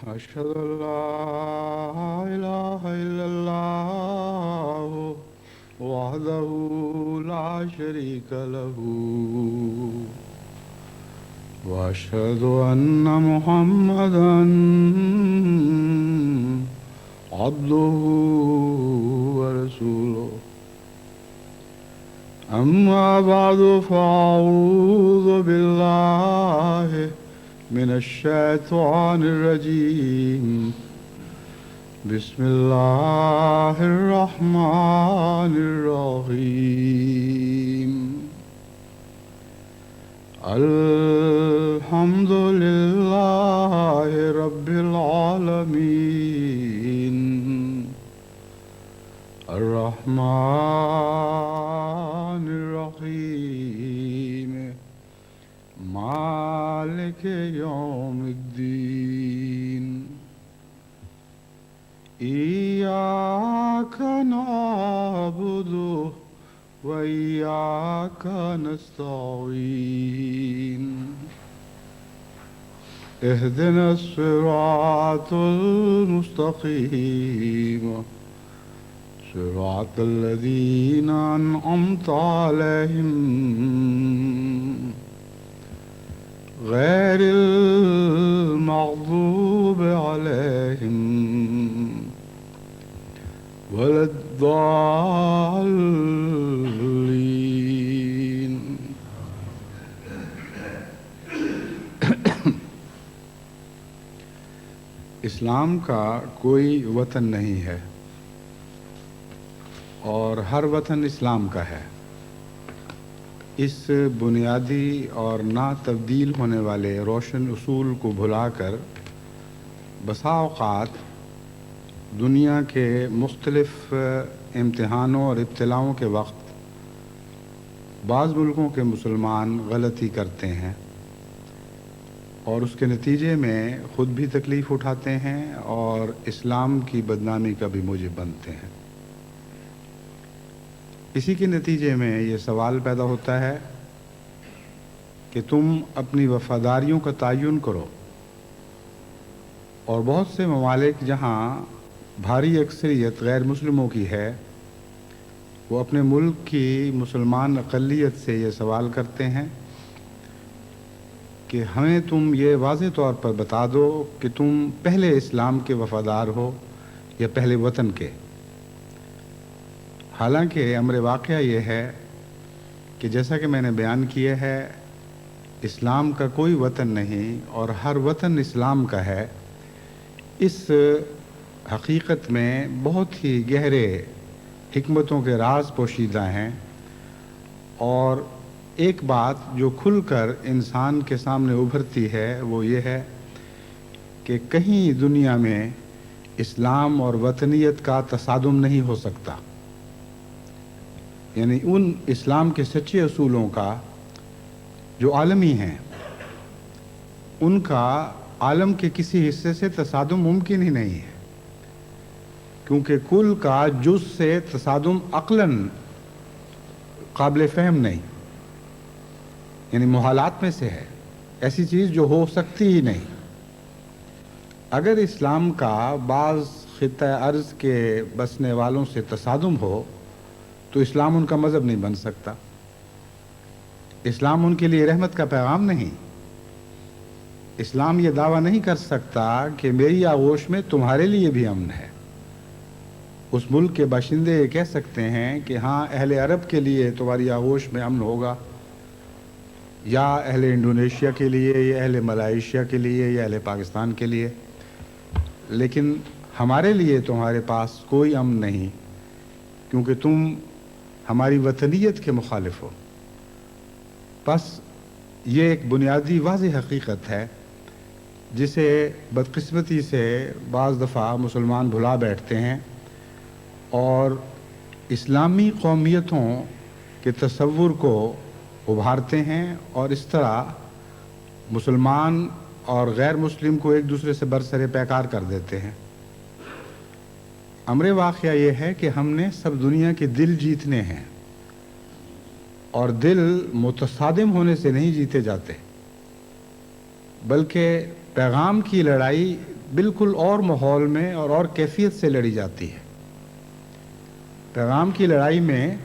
أشهد أن لا إله إلا الله وحده لا شريك له وأشهد أن محمدا عبده ورسوله أما بعد فأعوذ بالله من الشيطان الرجيم بسم الله الرحمن الرحيم الحمد لله رب العالمين الرحمن الرحيم مالك يوم الدين إياك نعبد وإياك نستعين اهدنا الصراط المستقيم صراط الذين أنعمت عليهم غير المغضوب عليهم ولا الضالين. اسلام کا کوئی وطن نہیں ہے اور ہر وطن اسلام کا ہے. اس بنیادی اور نہ تبدیل ہونے والے روشن اصول کو بھلا کر بسا اوقات دنیا کے مختلف امتحانوں اور ابتلاؤں کے وقت بعض ملکوں کے مسلمان غلطی کرتے ہیں اور اس کے نتیجے میں خود بھی تکلیف اٹھاتے ہیں اور اسلام کی بدنامی کا بھی موجب بنتے ہیں. اسی کے نتیجے میں یہ سوال پیدا ہوتا ہے کہ تم اپنی وفاداریوں کا تعین کرو اور بہت سے ممالک جہاں بھاری اکثریت غیر مسلموں کی ہے وہ اپنے ملک کی مسلمان اقلیت سے یہ سوال کرتے ہیں کہ ہمیں تم یہ واضح طور پر بتا دو کہ تم پہلے اسلام کے وفادار ہو یا پہلے وطن کے. حالانکہ امر واقعہ یہ ہے کہ جیسا کہ میں نے بیان کیا ہے اسلام کا کوئی وطن نہیں اور ہر وطن اسلام کا ہے. اس حقیقت میں بہت ہی گہرے حکمتوں کے راز پوشیدہ ہیں اور ایک بات جو کھل کر انسان کے سامنے ابھرتی ہے وہ یہ ہے کہ کہیں دنیا میں اسلام اور وطنیت کا تصادم نہیں ہو سکتا. یعنی ان اسلام کے سچے اصولوں کا جو عالمی ہیں ان کا عالم کے کسی حصے سے تصادم ممکن ہی نہیں ہے کیونکہ کل کا جز سے تصادم عقلاً قابل فہم نہیں. یعنی محالات میں سے ہے، ایسی چیز جو ہو سکتی ہی نہیں. اگر اسلام کا بعض خطہ ارض کے بسنے والوں سے تصادم ہو تو اسلام ان کا مذہب نہیں بن سکتا. اسلام ان کے لیے رحمت کا پیغام نہیں. اسلام یہ دعویٰ نہیں کر سکتا کہ میری آغوش میں تمہارے لیے بھی امن ہے. اس ملک کے باشندے یہ کہہ سکتے ہیں کہ ہاں اہل عرب کے لیے تمہاری آغوش میں امن ہوگا یا اہل انڈونیشیا کے لیے یا اہل ملائیشیا کے لیے یا اہل پاکستان کے لیے، لیکن ہمارے لیے تمہارے پاس کوئی امن نہیں کیونکہ تم ہماری وطنیت کے مخالف ہو. بس یہ ایک بنیادی واضح حقیقت ہے جسے بدقسمتی سے بعض دفعہ مسلمان بھلا بیٹھتے ہیں اور اسلامی قومیتوں کے تصور کو ابھارتے ہیں اور اس طرح مسلمان اور غیر مسلم کو ایک دوسرے سے برسر پیکار کر دیتے ہیں. امر واقعہ یہ ہے کہ ہم نے سب دنیا کے دل جیتنے ہیں اور دل متصادم ہونے سے نہیں جیتے جاتے بلکہ پیغام کی لڑائی بالکل اور ماحول میں اور کیفیت سے لڑی جاتی ہے۔ پیغام کی لڑائی میں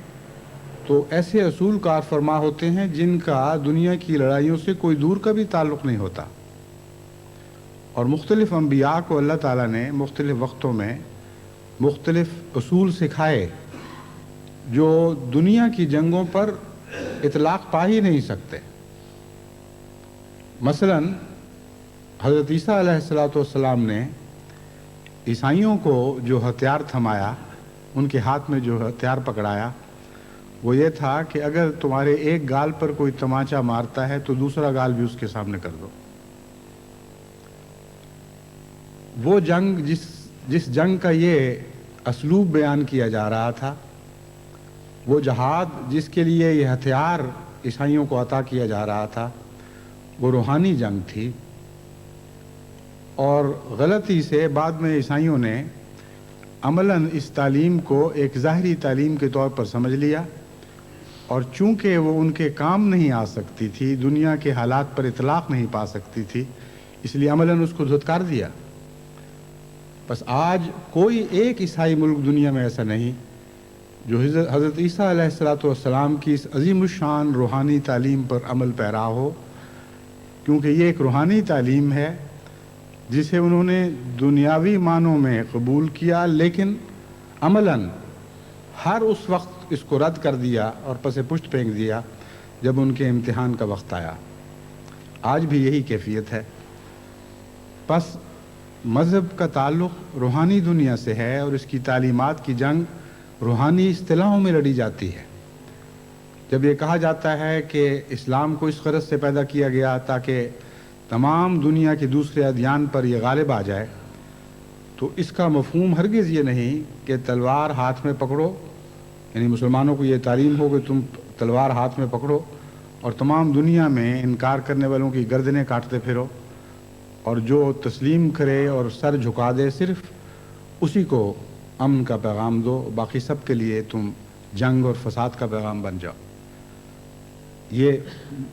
تو ایسے اصول کار فرما ہوتے ہیں جن کا دنیا کی لڑائیوں سے کوئی دور کا بھی تعلق نہیں ہوتا، اور مختلف انبیاء کو اللہ تعالیٰ نے مختلف وقتوں میں مختلف اصول سکھائے جو دنیا کی جنگوں پر اطلاق پا ہی نہیں سکتے۔ مثلا حضرت عیسیٰ علیہ السلام نے عیسائیوں کو جو ہتھیار تھمایا، ان کے ہاتھ میں جو ہتھیار پکڑایا، وہ یہ تھا کہ اگر تمہارے ایک گال پر کوئی تماچا مارتا ہے تو دوسرا گال بھی اس کے سامنے کر دو۔ وہ جنگ جس جنگ کا یہ اسلوب بیان کیا جا رہا تھا، وہ جہاد جس کے لیے یہ ہتھیار عیسائیوں کو عطا کیا جا رہا تھا، وہ روحانی جنگ تھی۔ اور غلطی سے بعد میں عیسائیوں نے عملاً اس تعلیم کو ایک ظاہری تعلیم کے طور پر سمجھ لیا، اور چونکہ وہ ان کے کام نہیں آ سکتی تھی، دنیا کے حالات پر اطلاق نہیں پا سکتی تھی، اس لیے عملاً اس کو دھتکار دیا۔ بس آج کوئی ایک عیسائی ملک دنیا میں ایسا نہیں جو حضرت عیسیٰ علیہ السلام کی اس عظیم الشان روحانی تعلیم پر عمل پیرا ہو، کیونکہ یہ ایک روحانی تعلیم ہے جسے انہوں نے دنیاوی معنوں میں قبول کیا، لیکن عملاً ہر اس وقت اس کو رد کر دیا اور پس پشت پھینک دیا جب ان کے امتحان کا وقت آیا۔ آج بھی یہی کیفیت ہے۔ پس مذہب کا تعلق روحانی دنیا سے ہے، اور اس کی تعلیمات کی جنگ روحانی اصطلاحوں میں لڑی جاتی ہے۔ جب یہ کہا جاتا ہے کہ اسلام کو اس غرض سے پیدا کیا گیا تاکہ تمام دنیا کے دوسرے ادیان پر یہ غالب آ جائے، تو اس کا مفہوم ہرگز یہ نہیں کہ تلوار ہاتھ میں پکڑو، یعنی مسلمانوں کو یہ تعلیم ہو کہ تم تلوار ہاتھ میں پکڑو اور تمام دنیا میں انکار کرنے والوں کی گردنیں کاٹتے پھرو، اور جو تسلیم کرے اور سر جھکا دے صرف اسی کو امن کا پیغام دو، باقی سب کے لیے تم جنگ اور فساد کا پیغام بن جاؤ۔ یہ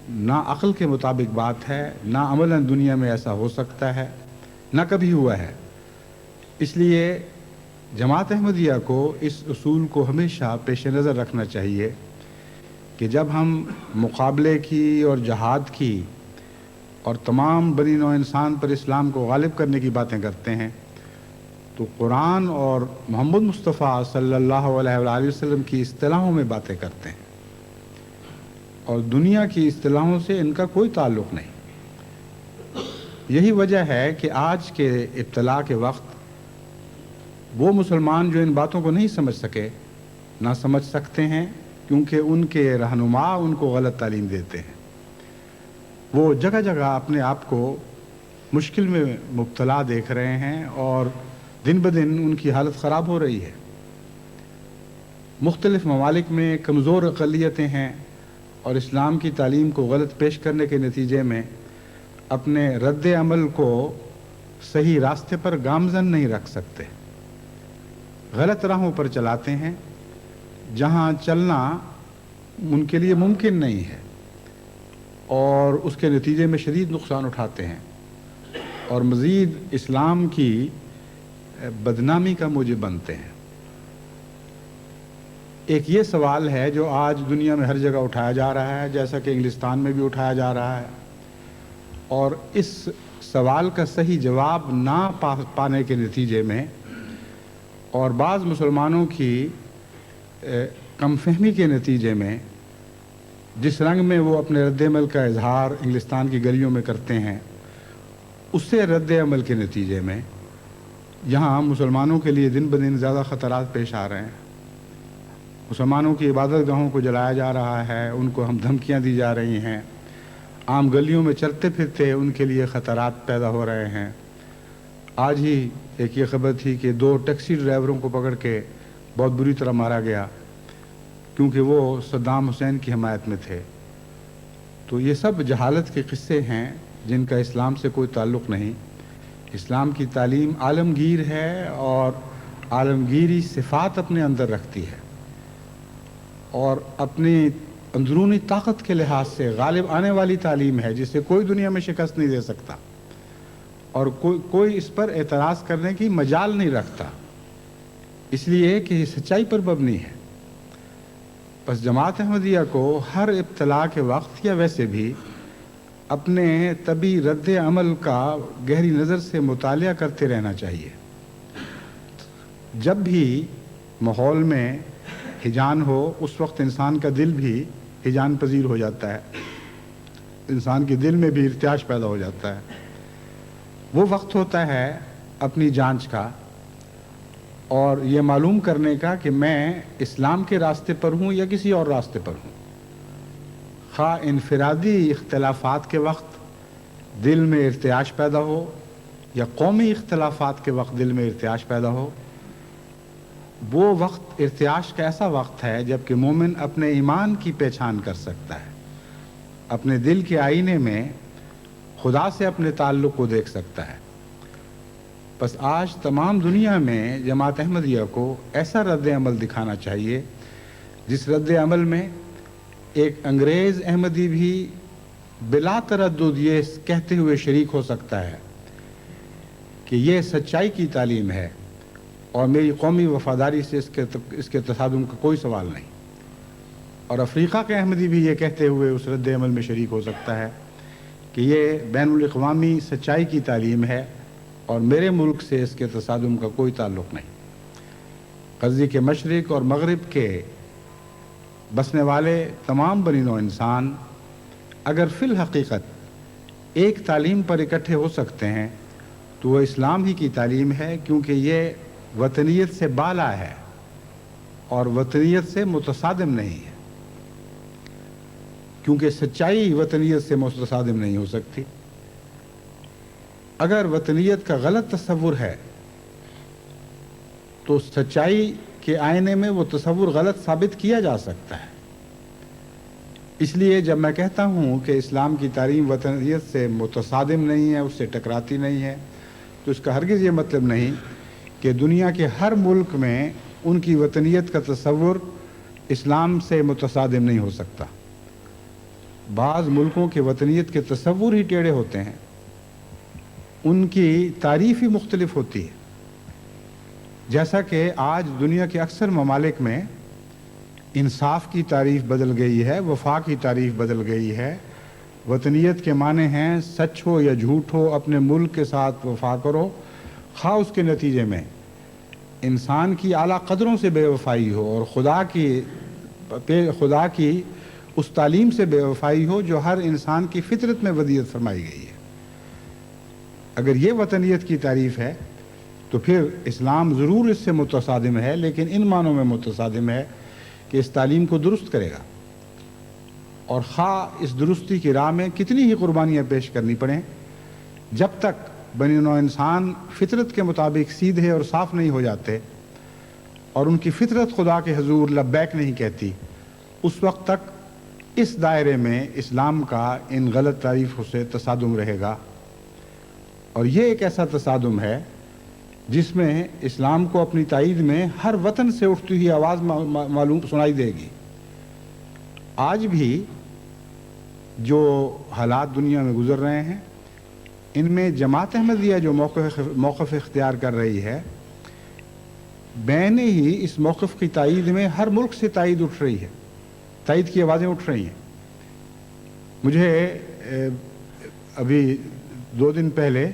نہ عقل کے مطابق بات ہے، نہ عملاً دنیا میں ایسا ہو سکتا ہے، نہ کبھی ہوا ہے۔ اس لیے جماعت احمدیہ کو اس اصول کو ہمیشہ پیش نظر رکھنا چاہیے کہ جب ہم مقابلے کی اور جہاد کی اور تمام بنی نوع انسان پر اسلام کو غالب کرنے کی باتیں کرتے ہیں تو قرآن اور محمد مصطفیٰ صلی اللہ علیہ وآلہ وسلم کی اصطلاحوں میں باتیں کرتے ہیں، اور دنیا کی اصطلاحوں سے ان کا کوئی تعلق نہیں۔ یہی وجہ ہے کہ آج کے ابتلا کے وقت وہ مسلمان جو ان باتوں کو نہیں سمجھ سکے، نہ سمجھ سکتے ہیں کیونکہ ان کے رہنما ان کو غلط تعلیم دیتے ہیں، وہ جگہ جگہ اپنے آپ کو مشکل میں مبتلا دیکھ رہے ہیں، اور دن بدن ان کی حالت خراب ہو رہی ہے۔ مختلف ممالک میں کمزور اقلیتیں ہیں، اور اسلام کی تعلیم کو غلط پیش کرنے کے نتیجے میں اپنے رد عمل کو صحیح راستے پر گامزن نہیں رکھ سکتے، غلط راہوں پر چلاتے ہیں جہاں چلنا ان کے لیے ممکن نہیں ہے، اور اس کے نتیجے میں شدید نقصان اٹھاتے ہیں، اور مزید اسلام کی بدنامی کا موجب بنتے ہیں۔ ایک یہ سوال ہے جو آج دنیا میں ہر جگہ اٹھایا جا رہا ہے، جیسا کہ انگلستان میں بھی اٹھایا جا رہا ہے، اور اس سوال کا صحیح جواب نہ پانے کے نتیجے میں اور بعض مسلمانوں کی کم فہمی کے نتیجے میں جس رنگ میں وہ اپنے رد عمل کا اظہار انگلستان کی گلیوں میں کرتے ہیں، اس سے رد عمل کے نتیجے میں یہاں مسلمانوں کے لیے دن بدن زیادہ خطرات پیش آ رہے ہیں۔ مسلمانوں کی عبادت گاہوں کو جلایا جا رہا ہے، ان کو ہم دھمکیاں دی جا رہی ہیں، عام گلیوں میں چلتے پھرتے ان کے لیے خطرات پیدا ہو رہے ہیں۔ آج ہی ایک یہ خبر تھی کہ 2 ٹیکسی ڈرائیوروں کو پکڑ کے بہت بری طرح مارا گیا کیونکہ وہ صدام حسین کی حمایت میں تھے۔ تو یہ سب جہالت کے قصے ہیں جن کا اسلام سے کوئی تعلق نہیں۔ اسلام کی تعلیم عالمگیر ہے، اور عالمگیری صفات اپنے اندر رکھتی ہے، اور اپنی اندرونی طاقت کے لحاظ سے غالب آنے والی تعلیم ہے جسے کوئی دنیا میں شکست نہیں دے سکتا۔ اور کوئی اس پر اعتراض کرنے کی مجال نہیں رکھتا، اس لیے کہ یہ سچائی پر مبنی ہے۔ بس جماعت احمدیہ کو ہر ابتلا کے وقت یا ویسے بھی اپنے طبی رد عمل کا گہری نظر سے مطالعہ کرتے رہنا چاہیے۔ جب بھی ماحول میں ہجان ہو اس وقت انسان کا دل بھی ہجان پذیر ہو جاتا ہے، انسان کے دل میں بھی ارتعاش پیدا ہو جاتا ہے۔ وہ وقت ہوتا ہے اپنی جانچ کا اور یہ معلوم کرنے کا کہ میں اسلام کے راستے پر ہوں یا کسی اور راستے پر ہوں۔ خواہ انفرادی اختلافات کے وقت دل میں ارتعاش پیدا ہو یا قومی اختلافات کے وقت دل میں ارتعاش پیدا ہو، وہ وقت ارتعاش کا ایسا وقت ہے جب کہ مومن اپنے ایمان کی پہچان کر سکتا ہے، اپنے دل کے آئینے میں خدا سے اپنے تعلق کو دیکھ سکتا ہے۔ بس آج تمام دنیا میں جماعت احمدیہ کو ایسا رد عمل دکھانا چاہیے جس رد عمل میں ایک انگریز احمدی بھی بلا تردد یہ کہتے ہوئے شریک ہو سکتا ہے کہ یہ سچائی کی تعلیم ہے اور میری قومی وفاداری سے اس کے تصادم کا کوئی سوال نہیں، اور افریقہ کے احمدی بھی یہ کہتے ہوئے اس رد عمل میں شریک ہو سکتا ہے کہ یہ بین الاقوامی سچائی کی تعلیم ہے اور میرے ملک سے اس کے تصادم کا کوئی تعلق نہیں۔ قرضی کے مشرق اور مغرب کے بسنے والے تمام بنی نوع انسان اگر فی الحقیقت ایک تعلیم پر اکٹھے ہو سکتے ہیں تو وہ اسلام ہی کی تعلیم ہے، کیونکہ یہ وطنیت سے بالا ہے اور وطنیت سے متصادم نہیں ہے، کیونکہ سچائی وطنیت سے متصادم نہیں ہو سکتی۔ اگر وطنیت کا غلط تصور ہے تو سچائی کے آئینے میں وہ تصور غلط ثابت کیا جا سکتا ہے۔ اس لیے جب میں کہتا ہوں کہ اسلام کی تعلیم وطنیت سے متصادم نہیں ہے، اس سے ٹکراتی نہیں ہے، تو اس کا ہرگز یہ مطلب نہیں کہ دنیا کے ہر ملک میں ان کی وطنیت کا تصور اسلام سے متصادم نہیں ہو سکتا۔ بعض ملکوں کے وطنیت کے تصور ہی ٹیڑھے ہوتے ہیں، ان کی تعریف ہی مختلف ہوتی ہے۔ جیسا کہ آج دنیا کے اکثر ممالک میں انصاف کی تعریف بدل گئی ہے، وفا کی تعریف بدل گئی ہے۔ وطنیت کے معنی ہیں سچ ہو یا جھوٹ ہو اپنے ملک کے ساتھ وفا کرو، خواہ اس کے نتیجے میں انسان کی اعلیٰ قدروں سے بے وفائی ہو اور خدا کی اس تعلیم سے بے وفائی ہو جو ہر انسان کی فطرت میں ودیعت فرمائی گئی ہے۔ اگر یہ وطنیت کی تعریف ہے تو پھر اسلام ضرور اس سے متصادم ہے، لیکن ان معنوں میں متصادم ہے کہ اس تعلیم کو درست کرے گا، اور خواہ اس درستی کی راہ میں کتنی ہی قربانیاں پیش کرنی پڑیں، جب تک بنی نوع انسان فطرت کے مطابق سیدھے اور صاف نہیں ہو جاتے اور ان کی فطرت خدا کے حضور لبیک نہیں کہتی، اس وقت تک اس دائرے میں اسلام کا ان غلط تعریفوں سے تصادم رہے گا۔ اور یہ ایک ایسا تصادم ہے جس میں اسلام کو اپنی تائید میں ہر وطن سے اٹھتی ہوئی آواز معلوم سنائی دے گی۔ آج بھی جو حالات دنیا میں گزر رہے ہیں ان میں جماعت احمدیہ جو موقف اختیار کر رہی ہے، بین ہی اس موقف کی تائید میں ہر ملک سے تائید اٹھ رہی ہے، تائید کی آوازیں اٹھ رہی ہیں۔ مجھے ابھی 2 دن پہلے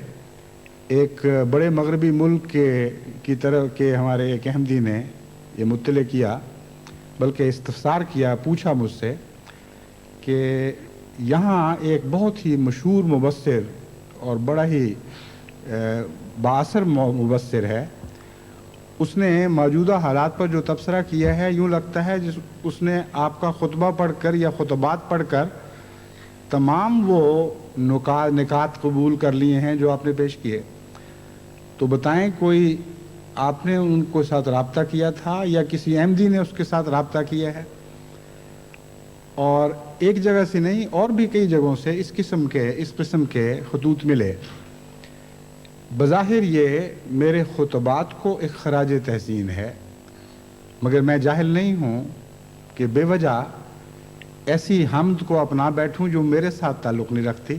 ایک بڑے مغربی ملک کی طرف کے ہمارے ایک احمدی نے یہ مطلع کیا، بلکہ استفسار کیا، پوچھا مجھ سے کہ یہاں ایک بہت ہی مشہور مبصر اور بڑا ہی بااثر مبصر ہے، اس نے موجودہ حالات پر جو تبصرہ کیا ہے یوں لگتا ہے اس نے آپ کا خطبہ پڑھ کر یا خطبات پڑھ کر تمام وہ نکات قبول کر لیے ہیں جو آپ نے پیش کیے۔ تو بتائیں کوئی آپ نے ان کو ساتھ رابطہ کیا تھا یا کسی احمدی نے اس کے ساتھ رابطہ کیا ہے؟ اور ایک جگہ سے نہیں اور بھی کئی جگہوں سے اس قسم کے خطوط ملے۔ بظاہر یہ میرے خطبات کو ایک خراج تحسین ہے، مگر میں جاہل نہیں ہوں کہ بے وجہ ایسی حمد کو اپنا بیٹھوں جو میرے ساتھ تعلق نہیں رکھتی،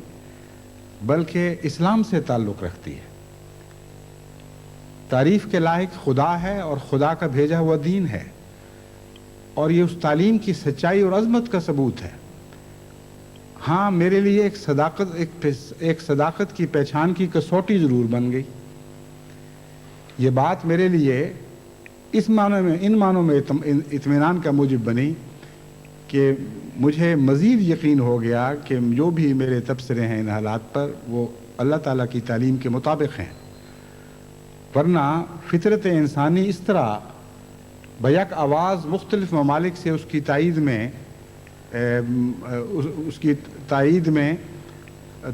بلکہ اسلام سے تعلق رکھتی ہے۔ تعریف کے لائق خدا ہے اور خدا کا بھیجا ہوا دین ہے، اور یہ اس تعلیم کی سچائی اور عظمت کا ثبوت ہے۔ ہاں، میرے لیے ایک صداقت کی پہچان کی کسوٹی ضرور بن گئی۔ یہ بات میرے لیے ان معنوں میں اطمینان کا موجب بنی کہ مجھے مزید یقین ہو گیا کہ جو بھی میرے تبصرے ہیں ان حالات پر وہ اللہ تعالیٰ کی تعلیم کے مطابق ہیں، ورنہ فطرت انسانی اس طرح بیک آواز مختلف ممالک سے اس کی تائید میں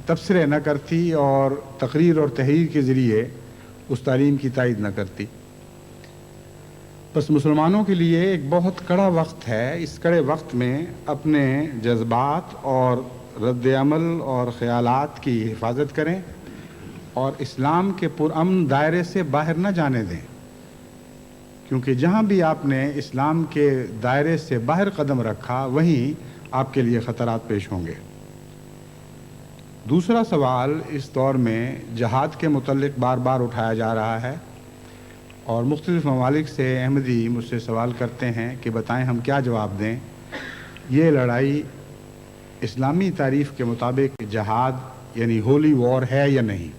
تبصرے نہ کرتی اور تقریر اور تحریر کے ذریعے اس تعلیم کی تائید نہ کرتی۔ بس مسلمانوں کے لیے ایک بہت کڑا وقت ہے۔ اس کڑے وقت میں اپنے جذبات اور رد عمل اور خیالات کی حفاظت کریں اور اسلام کے پرامن دائرے سے باہر نہ جانے دیں، کیونکہ جہاں بھی آپ نے اسلام کے دائرے سے باہر قدم رکھا وہیں آپ کے لیے خطرات پیش ہوں گے۔ دوسرا سوال اس دور میں جہاد کے متعلق بار بار اٹھایا جا رہا ہے، اور مختلف ممالک سے احمدی مجھ سے سوال کرتے ہیں کہ بتائیں ہم کیا جواب دیں۔ یہ لڑائی اسلامی تعریف کے مطابق جہاد یعنی ہولی وار ہے یا نہیں؟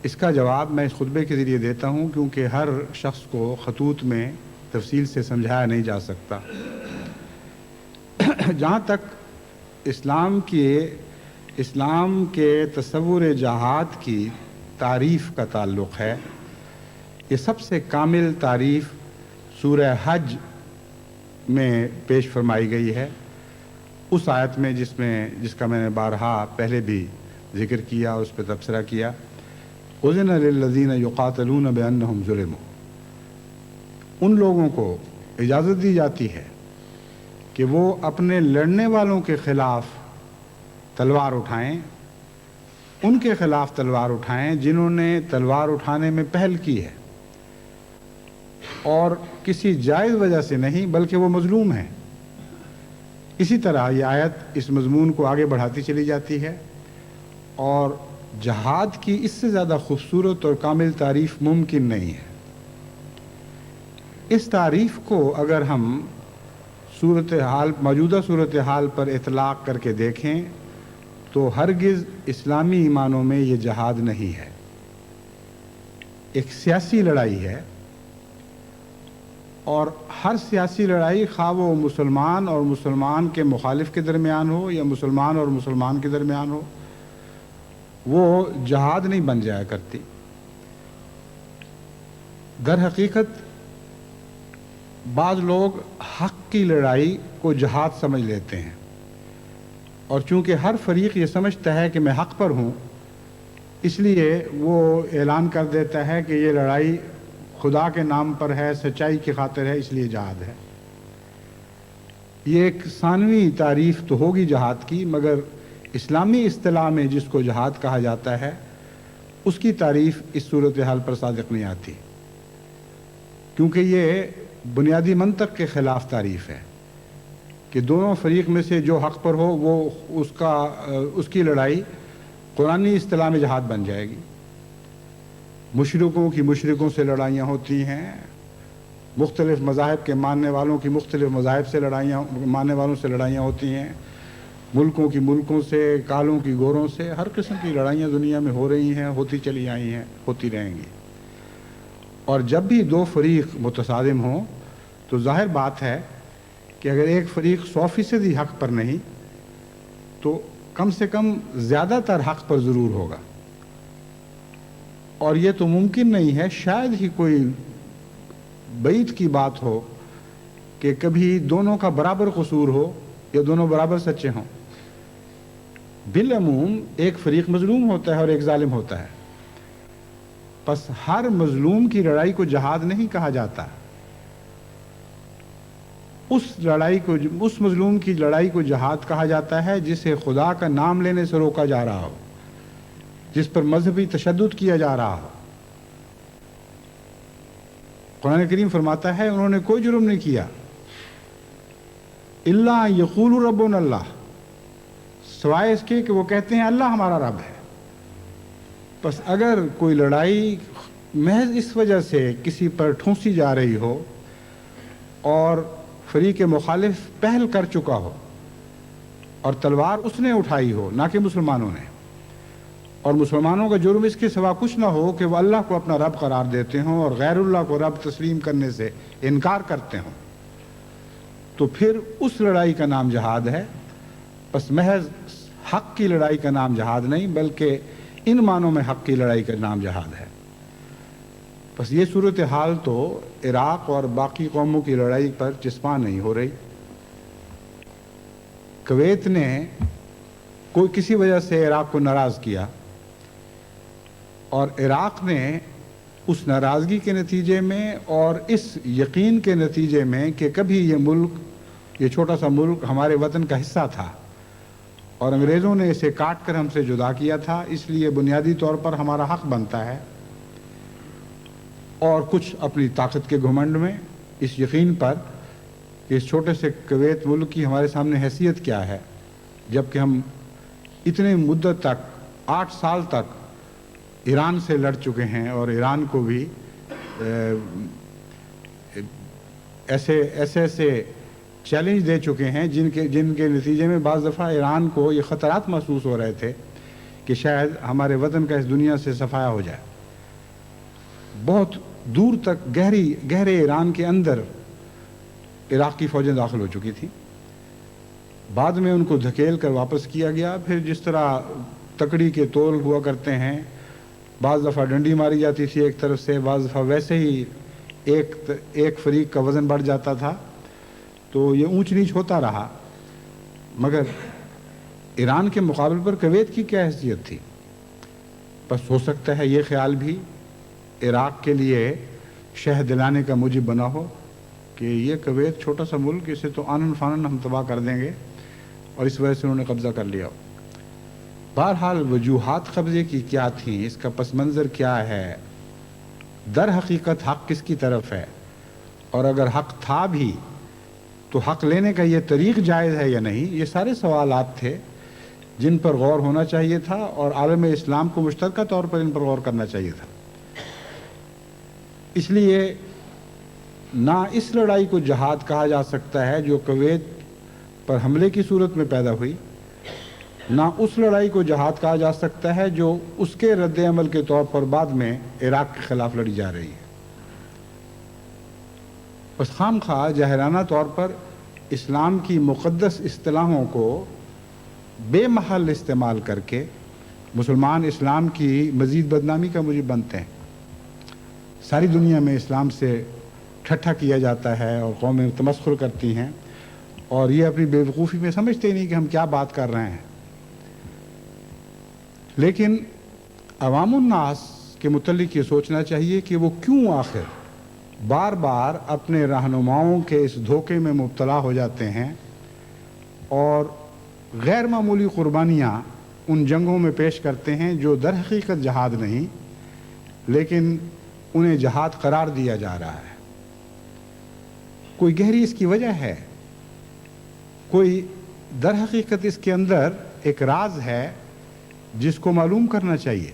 اس کا جواب میں اس خطبے کے ذریعے دیتا ہوں، کیونکہ ہر شخص کو خطوط میں تفصیل سے سمجھایا نہیں جا سکتا۔ جہاں تک اسلام کے تصور جہاد کی تعریف کا تعلق ہے، یہ سب سے کامل تعریف سورہ حج میں پیش فرمائی گئی ہے، اس آیت میں جس کا میں نے بارہا پہلے بھی ذکر کیا، اس پہ تبصرہ کیا۔ اذن للذین یقاتلون بانہم ظلموا، ان لوگوں کو اجازت دی جاتی ہے کہ وہ اپنے لڑنے والوں کے خلاف تلوار اٹھائیں، ان کے خلاف تلوار اٹھائیں جنہوں نے تلوار اٹھانے میں پہل کی ہے، اور کسی جائز وجہ سے نہیں بلکہ وہ مظلوم ہیں۔ اسی طرح یہ آیت اس مضمون کو آگے بڑھاتی چلی جاتی ہے، اور جہاد کی اس سے زیادہ خوبصورت اور کامل تعریف ممکن نہیں ہے۔ اس تعریف کو اگر ہم موجودہ صورتحال پر اطلاق کر کے دیکھیں تو ہرگز اسلامی ایمانوں میں یہ جہاد نہیں ہے، ایک سیاسی لڑائی ہے، اور ہر سیاسی لڑائی خواہ وہ مسلمان اور مسلمان کے مخالف کے درمیان ہو یا مسلمان اور مسلمان کے درمیان ہو، وہ جہاد نہیں بن جایا کرتی۔ در حقیقت بعض لوگ حق کی لڑائی کو جہاد سمجھ لیتے ہیں، اور چونکہ ہر فریق یہ سمجھتا ہے کہ میں حق پر ہوں، اس لیے وہ اعلان کر دیتا ہے کہ یہ لڑائی خدا کے نام پر ہے، سچائی کی خاطر ہے، اس لیے جہاد ہے۔ یہ ایک ثانوی تعریف تو ہوگی جہاد کی، مگر اسلامی اصطلاح میں جس کو جہاد کہا جاتا ہے اس کی تعریف اس صورتحال پر صادق نہیں آتی، کیونکہ یہ بنیادی منطق کے خلاف تعریف ہے کہ دونوں فریق میں سے جو حق پر ہو وہ اس کی لڑائی قرآنی اصطلاح میں جہاد بن جائے گی۔ مشرکوں کی مشرکوں سے لڑائیاں ہوتی ہیں، مختلف مذاہب کے ماننے والوں کی مختلف مذاہب سے ماننے والوں سے لڑائیاں ہوتی ہیں، ملکوں کی ملکوں سے، کالوں کی گوروں سے، ہر قسم کی لڑائیاں دنیا میں ہو رہی ہیں، ہوتی چلی آئی ہیں، ہوتی رہیں گی۔ اور جب بھی دو فریق متصادم ہوں تو ظاہر بات ہے کہ اگر ایک فریق 100% حق پر نہیں تو کم سے کم زیادہ تر حق پر ضرور ہوگا، اور یہ تو ممکن نہیں ہے، شاید ہی کوئی بعید کی بات ہو کہ کبھی دونوں کا برابر قصور ہو یا دونوں برابر سچے ہوں۔ بالعموم ایک فریق مظلوم ہوتا ہے اور ایک ظالم ہوتا ہے، پس ہر مظلوم کی لڑائی کو جہاد نہیں کہا جاتا۔ اس مظلوم کی لڑائی کو جہاد کہا جاتا ہے جسے خدا کا نام لینے سے روکا جا رہا ہو، جس پر مذہبی تشدد کیا جا رہا ہو۔ قرآن کریم فرماتا ہے انہوں نے کوئی جرم نہیں کیا، الا یقول ربنا اللہ، سوائے اس کے کہ وہ کہتے ہیں اللہ ہمارا رب ہے۔ بس اگر کوئی لڑائی محض اس وجہ سے کسی پر ٹھونسی جا رہی ہو اور فریق مخالف پہل کر چکا ہو اور تلوار اس نے اٹھائی ہو نہ کہ مسلمانوں نے، اور مسلمانوں کا جرم اس کے سوا کچھ نہ ہو کہ وہ اللہ کو اپنا رب قرار دیتے ہوں اور غیر اللہ کو رب تسلیم کرنے سے انکار کرتے ہوں، تو پھر اس لڑائی کا نام جہاد ہے۔ بس محض حق کی لڑائی کا نام جہاد نہیں، بلکہ ان معنوں میں حق کی لڑائی کا نام جہاد ہے۔ بس یہ صورتحال تو عراق اور باقی قوموں کی لڑائی پر چسپاں نہیں ہو رہی۔ کویت نے کوئی کسی وجہ سے عراق کو ناراض کیا، اور عراق نے اس ناراضگی کے نتیجے میں اور اس یقین کے نتیجے میں کہ کبھی یہ ملک، یہ چھوٹا سا ملک ہمارے وطن کا حصہ تھا اور انگریزوں نے اسے کاٹ کر ہم سے جدا کیا تھا، اس لیے بنیادی طور پر ہمارا حق بنتا ہے، اور کچھ اپنی طاقت کے گھمنڈ میں اس یقین پر کہ اس چھوٹے سے کویت ملک کی ہمارے سامنے حیثیت کیا ہے، جبکہ ہم اتنے مدت تک 8 سال تک ایران سے لڑ چکے ہیں اور ایران کو بھی ایسے چیلنج دے چکے ہیں جن کے نتیجے میں بعض دفعہ ایران کو یہ خطرات محسوس ہو رہے تھے کہ شاید ہمارے وطن کا اس دنیا سے صفایا ہو جائے۔ بہت دور تک گہرے ایران کے اندر عراق کی فوجیں داخل ہو چکی تھیں، بعد میں ان کو دھکیل کر واپس کیا گیا۔ پھر جس طرح تکڑی کے تول ہوا کرتے ہیں، بعض دفعہ ڈنڈی ماری جاتی تھی ایک طرف سے، بعض دفعہ ویسے ہی ایک فریق کا وزن بڑھ جاتا تھا، تو یہ اونچ نیچ ہوتا رہا۔ مگر ایران کے مقابل پر کویت کی کیا حیثیت تھی؟ بس ہو سکتا ہے یہ خیال بھی عراق کے لیے شہ دلانے کا موجب بنا ہو کہ یہ کویت چھوٹا سا ملک، اسے تو آنن فانن ہم تباہ کر دیں گے، اور اس وجہ سے انہوں نے قبضہ کر لیا ہو۔ بہرحال وجوہات قبضے کی کیا تھیں، اس کا پس منظر کیا ہے، در حقیقت حق کس کی طرف ہے، اور اگر حق تھا بھی تو حق لینے کا یہ طریق جائز ہے یا نہیں، یہ سارے سوالات تھے جن پر غور ہونا چاہیے تھا، اور عالم اسلام کو مشترکہ طور پر ان پر غور کرنا چاہیے تھا۔ اس لیے نہ اس لڑائی کو جہاد کہا جا سکتا ہے جو کویت پر حملے کی صورت میں پیدا ہوئی، نہ اس لڑائی کو جہاد کہا جا سکتا ہے جو اس کے رد عمل کے طور پر بعد میں عراق کے خلاف لڑی جا رہی ہے۔ بس خام خواہ جاہرانہ طور پر اسلام کی مقدس اصطلاحوں کو بے محل استعمال کر کے مسلمان اسلام کی مزید بدنامی کا موجب بنتے ہیں۔ ساری دنیا میں اسلام سے ٹھٹھا کیا جاتا ہے اور قومیں تمسخر کرتی ہیں، اور یہ اپنی بے وقوفی میں سمجھتے ہی نہیں کہ ہم کیا بات کر رہے ہیں۔ لیکن عوام الناس کے متعلق یہ سوچنا چاہیے کہ وہ کیوں آخر بار بار اپنے رہنماؤں کے اس دھوکے میں مبتلا ہو جاتے ہیں اور غیر معمولی قربانیاں ان جنگوں میں پیش کرتے ہیں جو در حقیقت جہاد نہیں، لیکن انہیں جہاد قرار دیا جا رہا ہے۔ کوئی گہری اس کی وجہ ہے، کوئی در حقیقت اس کے اندر ایک راز ہے جس کو معلوم کرنا چاہیے،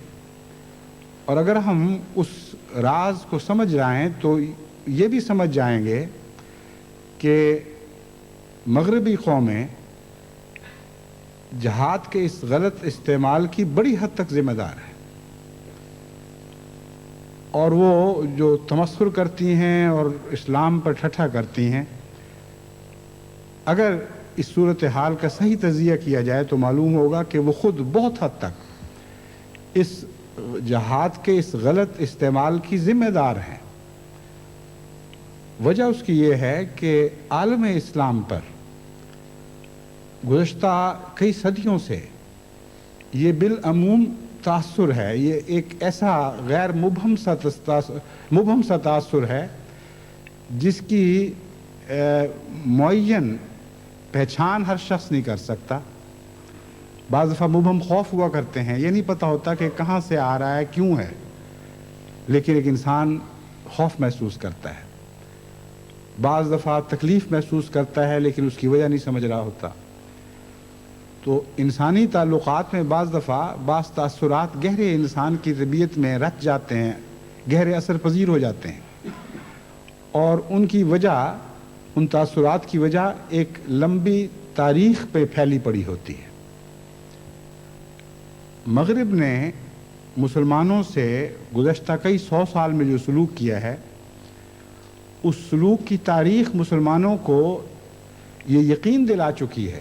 اور اگر ہم اس راز کو سمجھ رہے ہیں تو یہ بھی سمجھ جائیں گے کہ مغربی قومیں جہاد کے اس غلط استعمال کی بڑی حد تک ذمہ دار ہیں، اور وہ جو تمسخر کرتی ہیں اور اسلام پر ٹھٹھا کرتی ہیں، اگر اس صورتحال کا صحیح تجزیہ کیا جائے تو معلوم ہوگا کہ وہ خود بہت حد تک اس جہاد کے اس غلط استعمال کی ذمہ دار ہیں۔ وجہ اس کی یہ ہے کہ عالم اسلام پر گزشتہ کئی صدیوں سے یہ بالعموم تاثر ہے، یہ ایک ایسا غیر مبہم سا تاثر ہے جس کی معین پہچان ہر شخص نہیں کر سکتا۔ بعض دفعہ مبہم خوف ہوا کرتے ہیں، یہ نہیں پتہ ہوتا کہ کہاں سے آ رہا ہے، کیوں ہے، لیکن ایک انسان خوف محسوس کرتا ہے۔ بعض دفعہ تکلیف محسوس کرتا ہے لیکن اس کی وجہ نہیں سمجھ رہا ہوتا۔ تو انسانی تعلقات میں بعض دفعہ بعض تاثرات گہرے انسان کی طبیعت میں رچ جاتے ہیں، گہرے اثر پذیر ہو جاتے ہیں، اور ان کی وجہ، ان تاثرات کی وجہ ایک لمبی تاریخ پہ پھیلی پڑی ہوتی ہے۔ مغرب نے مسلمانوں سے گزشتہ کئی 100 سال میں جو سلوک کیا ہے، اس سلوک کی تاریخ مسلمانوں کو یہ یقین دلا چکی ہے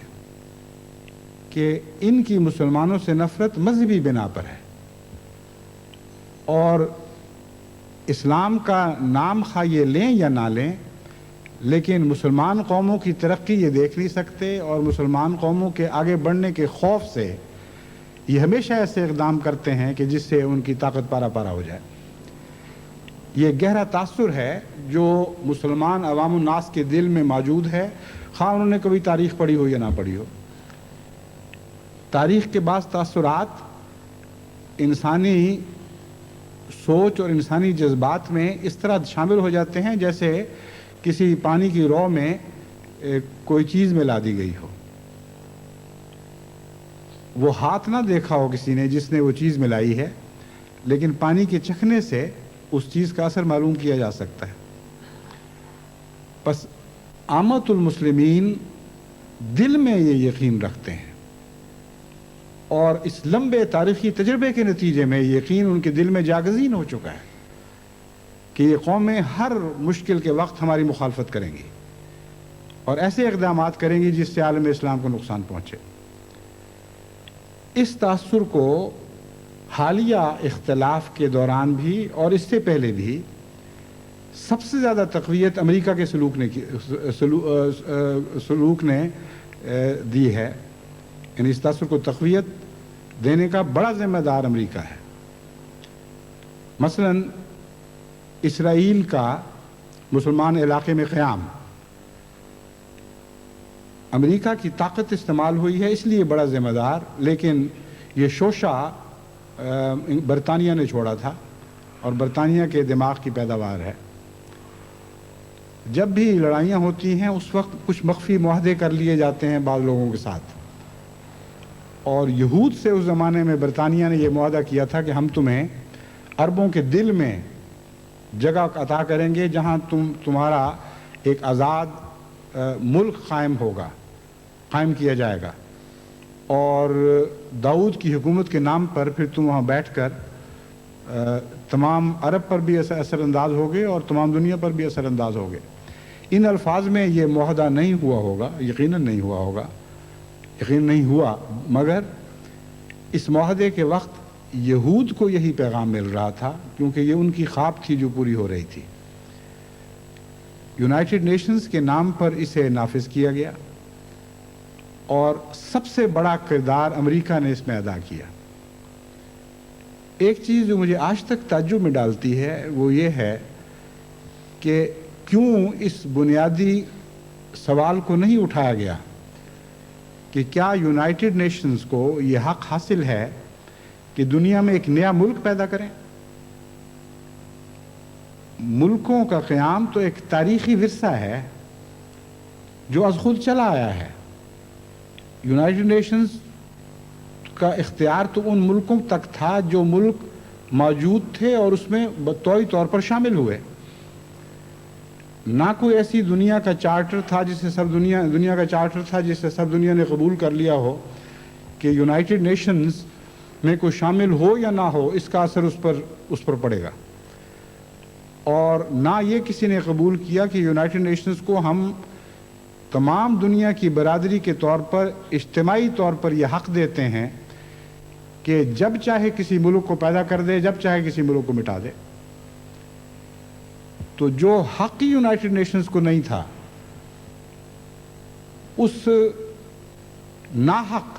کہ ان کی مسلمانوں سے نفرت مذہبی بنا پر ہے، اور اسلام کا نام خواہ یہ لیں یا نہ لیں، لیکن مسلمان قوموں کی ترقی یہ دیکھ نہیں سکتے، اور مسلمان قوموں کے آگے بڑھنے کے خوف سے یہ ہمیشہ ایسے اقدام کرتے ہیں کہ جس سے ان کی طاقت پارا پارا ہو جائے۔ یہ گہرا تاثر ہے جو مسلمان عوام الناس کے دل میں موجود ہے، خواہ انہوں نے کبھی تاریخ پڑھی ہو یا نہ پڑھی ہو۔ تاریخ کے بعض تاثرات انسانی سوچ اور انسانی جذبات میں اس طرح شامل ہو جاتے ہیں جیسے کسی پانی کی رو میں کوئی چیز ملا دی گئی ہو۔ وہ ہاتھ نہ دیکھا ہو کسی نے جس نے وہ چیز ملائی ہے، لیکن پانی کے چکھنے سے اس چیز کا اثر معلوم کیا جا سکتا ہے۔ پس عامت المسلمین دل میں یہ یقین رکھتے ہیں، اور اس لمبے تاریخی تجربے کے نتیجے میں یہ یقین ان کے دل میں جاگزین ہو چکا ہے کہ یہ قومیں ہر مشکل کے وقت ہماری مخالفت کریں گی اور ایسے اقدامات کریں گی جس سے عالم اسلام کو نقصان پہنچے۔ اس تاثر کو حالیہ اختلاف کے دوران بھی اور اس سے پہلے بھی سب سے زیادہ تقویت امریکہ کے سلوک نے دی ہے، یعنی اس تاثر کو تقویت دینے کا بڑا ذمہ دار امریکہ ہے۔ مثلا اسرائیل کا مسلمان علاقے میں قیام امریکہ کی طاقت استعمال ہوئی ہے، اس لیے بڑا ذمہ دار، لیکن یہ شوشہ برطانیہ نے چھوڑا تھا اور برطانیہ کے دماغ کی پیداوار ہے۔ جب بھی لڑائیاں ہوتی ہیں اس وقت کچھ مخفی معاہدے کر لیے جاتے ہیں بعض لوگوں کے ساتھ، اور یہود سے اس زمانے میں برطانیہ نے یہ معاہدہ کیا تھا کہ ہم تمہیں عربوں کے دل میں جگہ عطا کریں گے جہاں تمہارا ایک آزاد ملک قائم کیا جائے گا، اور داؤد کی حکومت کے نام پر پھر تم وہاں بیٹھ کر تمام عرب پر بھی اثر انداز ہوگے اور تمام دنیا پر بھی اثر انداز ہوگے۔ ان الفاظ میں یہ معاہدہ نہیں ہوا ہوگا، یقیناً نہیں ہوا ہوگا، یقین نہیں ہوا، مگر اس معاہدے کے وقت یہود کو یہی پیغام مل رہا تھا، کیونکہ یہ ان کی خواب تھی جو پوری ہو رہی تھی۔ یونائٹڈ نیشنز کے نام پر اسے نافذ کیا گیا، اور سب سے بڑا کردار امریکہ نے اس میں ادا کیا۔ ایک چیز جو مجھے آج تک تعجب میں ڈالتی ہے وہ یہ ہے کہ کیوں اس بنیادی سوال کو نہیں اٹھایا گیا کہ کیا یونائٹڈ نیشنز کو یہ حق حاصل ہے کہ دنیا میں ایک نیا ملک پیدا کریں؟ ملکوں کا قیام تو ایک تاریخی ورثہ ہے جو از خود چلا آیا ہے۔ یونائٹڈ نیشنز کا اختیار تو ان ملکوں تک تھا جو ملک موجود تھے اور اس میں بطوری طور پر شامل ہوئے۔ نہ کوئی ایسی دنیا کا چارٹر تھا جسے دنیا کا چارٹر تھا جسے سب دنیا نے قبول کر لیا ہو کہ یونائٹڈ نیشنز میں کوئی شامل ہو یا نہ ہو اس کا اثر اس پر پڑے گا، اور نہ یہ کسی نے قبول کیا کہ یونائٹڈ نیشنز کو ہم تمام دنیا کی برادری کے طور پر اجتماعی طور پر یہ حق دیتے ہیں کہ جب چاہے کسی ملک کو پیدا کر دے، جب چاہے کسی ملک کو مٹا دے۔ تو جو حق یونائٹڈ نیشنز کو نہیں تھا، اس ناحق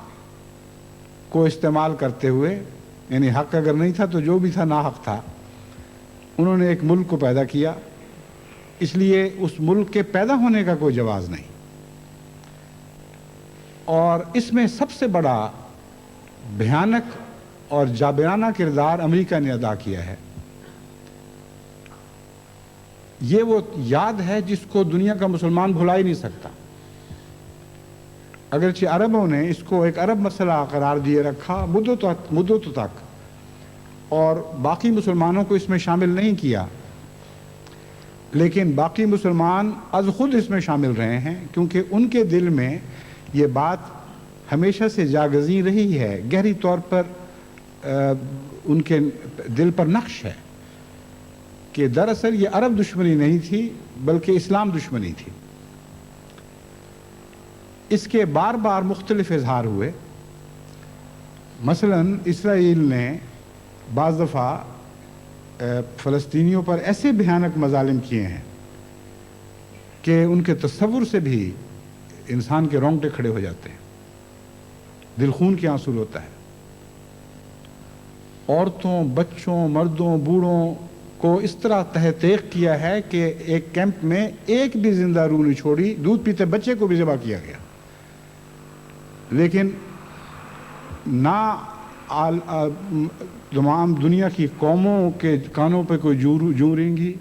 کو استعمال کرتے ہوئے، یعنی حق اگر نہیں تھا تو جو بھی تھا ناحق تھا، انہوں نے ایک ملک کو پیدا کیا، اس لیے اس ملک کے پیدا ہونے کا کوئی جواز نہیں۔ اور اس میں سب سے بڑا بھیانک اور جابرانہ کردار امریکہ نے ادا کیا ہے۔ یہ وہ یاد ہے جس کو دنیا کا مسلمان بھلا ہی نہیں سکتا۔ اگرچہ عربوں نے اس کو ایک عرب مسئلہ قرار دیے رکھا مدتوں تک، اور باقی مسلمانوں کو اس میں شامل نہیں کیا، لیکن باقی مسلمان از خود اس میں شامل رہے ہیں، کیونکہ ان کے دل میں یہ بات ہمیشہ سے جاگزیں رہی ہے، گہری طور پر ان کے دل پر نقش ہے کہ دراصل یہ عرب دشمنی نہیں تھی بلکہ اسلام دشمنی تھی۔ اس کے بار بار مختلف اظہار ہوئے۔ مثلا اسرائیل نے بعض دفعہ فلسطینیوں پر ایسے بھیانک مظالم کیے ہیں کہ ان کے تصور سے بھی انسان کے رونگٹے کھڑے ہو جاتے ہیں، دل خون کے آنسو ہوتا ہے۔ عورتوں، بچوں، مردوں، بوڑھوں کو اس طرح تحقیق کیا ہے کہ ایک کیمپ میں ایک بھی زندہ روح نہیں چھوڑی، دودھ پیتے بچے کو بھی ذبح کیا گیا، لیکن نہ تمام دنیا کی قوموں کے کانوں پہ کوئی جوں رینگی،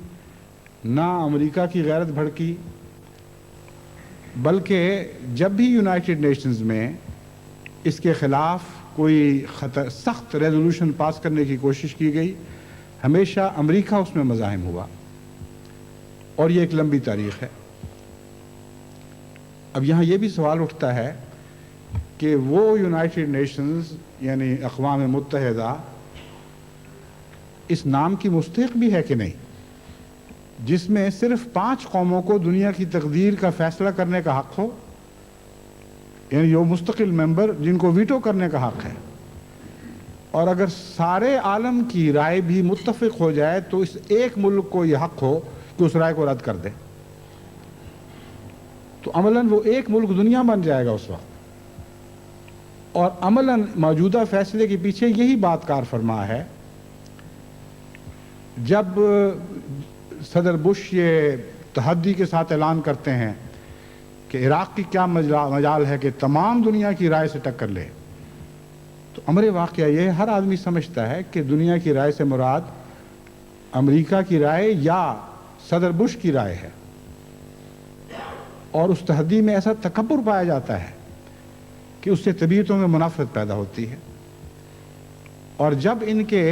نہ امریکہ کی غیرت بھڑکی، بلکہ جب بھی یونائٹڈ نیشنز میں اس کے خلاف کوئی سخت ریزولوشن پاس کرنے کی کوشش کی گئی، ہمیشہ امریکہ اس میں مزاحم ہوا، اور یہ ایک لمبی تاریخ ہے۔ اب یہاں یہ بھی سوال اٹھتا ہے کہ وہ یونائٹڈ نیشنز یعنی اقوام متحدہ اس نام کی مستحق بھی ہے کہ نہیں، جس میں صرف 5 قوموں کو دنیا کی تقدیر کا فیصلہ کرنے کا حق ہو، یعنی وہ مستقل ممبر جن کو ویٹو کرنے کا حق ہے، اور اگر سارے عالم کی رائے بھی متفق ہو جائے تو اس ایک ملک کو یہ حق ہو کہ اس رائے کو رد کر دے، تو عملاً وہ ایک ملک دنیا بن جائے گا اس وقت۔ اور عملاً موجودہ فیصلے کے پیچھے یہی بات کار فرما ہے۔ جب صدر بش یہ تحدی کے ساتھ اعلان کرتے ہیں کہ عراق کی کیا مجال ہے کہ تمام دنیا کی رائے سے ٹکر لے، تو امر واقعہ یہ ہر آدمی سمجھتا ہے کہ دنیا کی رائے سے مراد امریکہ کی رائے یا صدر بش کی رائے ہے، اور اس تحدی میں ایسا تکبر پایا جاتا ہے کہ اس سے طبیعتوں میں منافرت پیدا ہوتی ہے۔ اور جب ان کے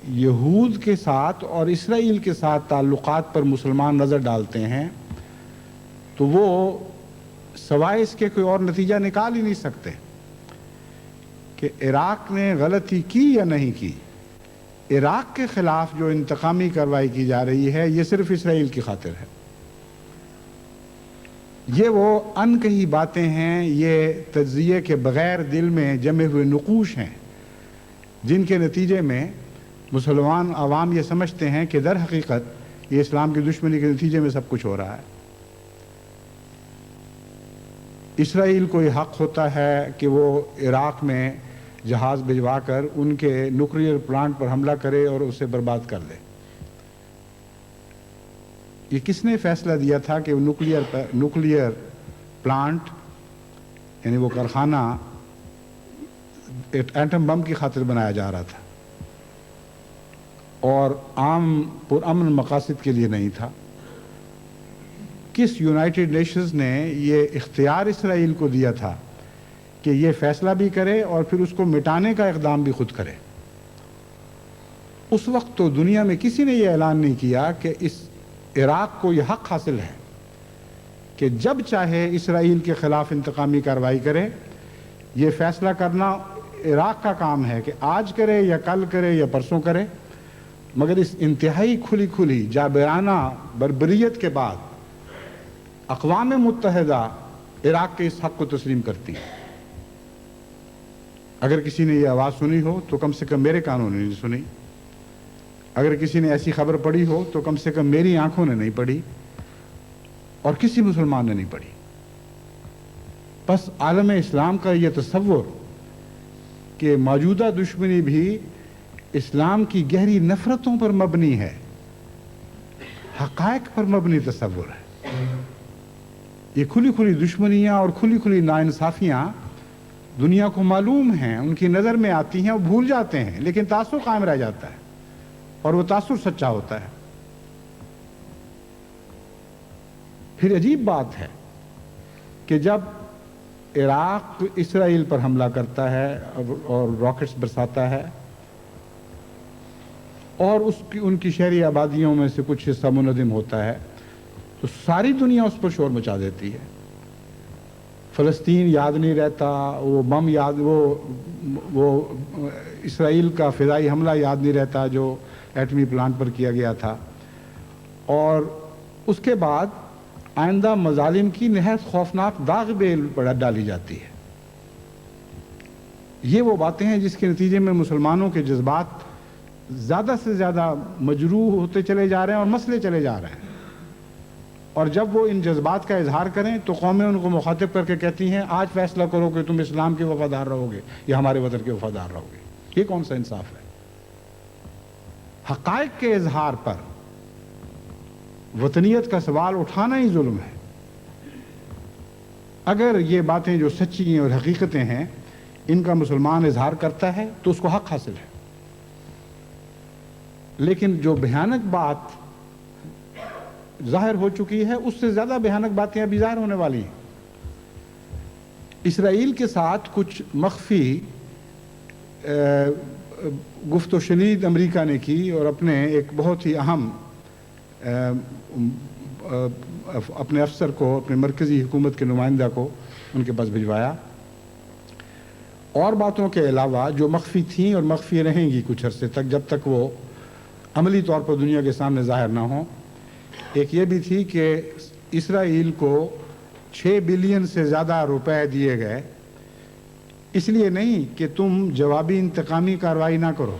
یہود کے ساتھ اور اسرائیل کے ساتھ تعلقات پر مسلمان نظر ڈالتے ہیں تو وہ سوائے اس کے کوئی اور نتیجہ نکال ہی نہیں سکتے کہ عراق نے غلطی کی یا نہیں کی۔ عراق کے خلاف جو انتقامی کارروائی کی جا رہی ہے یہ صرف اسرائیل کی خاطر ہے۔ یہ وہ ان کہی باتیں ہیں، یہ تجزیے کے بغیر دل میں جمے ہوئے نقوش ہیں، جن کے نتیجے میں مسلمان عوام یہ سمجھتے ہیں کہ در حقیقت یہ اسلام کی دشمنی کے نتیجے میں سب کچھ ہو رہا ہے۔ اسرائیل کو یہ حق ہوتا ہے کہ وہ عراق میں جہاز بھجوا کر ان کے نیوکلیئر پلانٹ پر حملہ کرے اور اسے برباد کر دے۔ یہ کس نے فیصلہ دیا تھا کہ نیوکلیئر پلانٹ یعنی وہ کارخانہ ایٹم بم کی خاطر بنایا جا رہا تھا اور عام پرامن مقاصد کے لیے نہیں تھا؟ کس یونائٹڈ نیشنز نے یہ اختیار اسرائیل کو دیا تھا کہ یہ فیصلہ بھی کرے اور پھر اس کو مٹانے کا اقدام بھی خود کرے؟ اس وقت تو دنیا میں کسی نے یہ اعلان نہیں کیا کہ اس عراق کو یہ حق حاصل ہے کہ جب چاہے اسرائیل کے خلاف انتقامی کارروائی کرے۔ یہ فیصلہ کرنا عراق کا کام ہے کہ آج کرے یا کل کرے یا پرسوں کرے، مگر اس انتہائی کھلی جابرانہ بربریت کے بعد اقوام متحدہ عراق کے اس حق کو تسلیم کرتی ہے۔ اگر کسی نے یہ آواز سنی ہو تو کم سے کم میرے کانوں نے نہیں سنی، اگر کسی نے ایسی خبر پڑھی ہو تو کم سے کم میری آنکھوں نے نہیں پڑھی اور کسی مسلمان نے نہیں پڑھی۔ بس عالم اسلام کا یہ تصور کہ موجودہ دشمنی بھی اسلام کی گہری نفرتوں پر مبنی ہے، حقائق پر مبنی تصور ہے۔ یہ کھلی دشمنیاں اور کھلی ناانصافیاں دنیا کو معلوم ہیں، ان کی نظر میں آتی ہیں، وہ بھول جاتے ہیں، لیکن تاثر قائم رہ جاتا ہے اور وہ تاثر سچا ہوتا ہے۔ پھر عجیب بات ہے کہ جب عراق اسرائیل پر حملہ کرتا ہے اور راکٹس برساتا ہے اور ان کی شہری آبادیوں میں سے کچھ حصہ منہدم ہوتا ہے تو ساری دنیا اس پر شور مچا دیتی ہے. فلسطین یاد نہیں رہتا، وہ بم یاد، وہ اسرائیل کا فضائی حملہ یاد نہیں رہتا جو ایٹمی پلانٹ پر کیا گیا تھا. اور اس کے بعد آئندہ مظالم کی نہایت خوفناک داغ بیل ڈالی جاتی ہے. یہ وہ باتیں ہیں جس کے نتیجے میں مسلمانوں کے جذبات زیادہ سے زیادہ مجروح ہوتے چلے جا رہے ہیں اور مسئلے چلے جا رہے ہیں. اور جب وہ ان جذبات کا اظہار کریں تو قومیں ان کو مخاطب کر کے کہتی ہیں آج فیصلہ کرو کہ تم اسلام کے وفادار رہو گے یا ہمارے وطن کے وفادار رہو گے. یہ کون سا انصاف ہے؟ حقائق کے اظہار پر وطنیت کا سوال اٹھانا ہی ظلم ہے. اگر یہ باتیں جو سچی ہیں اور حقیقتیں ہیں ان کا مسلمان اظہار کرتا ہے تو اس کو حق حاصل ہے. لیکن جو بھیانک بات ظاہر ہو چکی ہے اس سے زیادہ بھیانک باتیں ابھی ظاہر ہونے والی ہیں. اسرائیل کے ساتھ کچھ مخفی گفت و شنید امریکہ نے کی اور اپنے ایک بہت ہی اہم اپنے افسر کو، اپنے مرکزی حکومت کے نمائندہ کو ان کے پاس بھجوایا. اور باتوں کے علاوہ جو مخفی تھیں اور مخفی رہیں گی کچھ عرصے تک جب تک وہ عملی طور پر دنیا کے سامنے ظاہر نہ ہوں، ایک یہ بھی تھی کہ اسرائیل کو 6 بلین سے زیادہ روپے دیے گئے اس لیے نہیں کہ تم جوابی انتقامی کارروائی نہ کرو،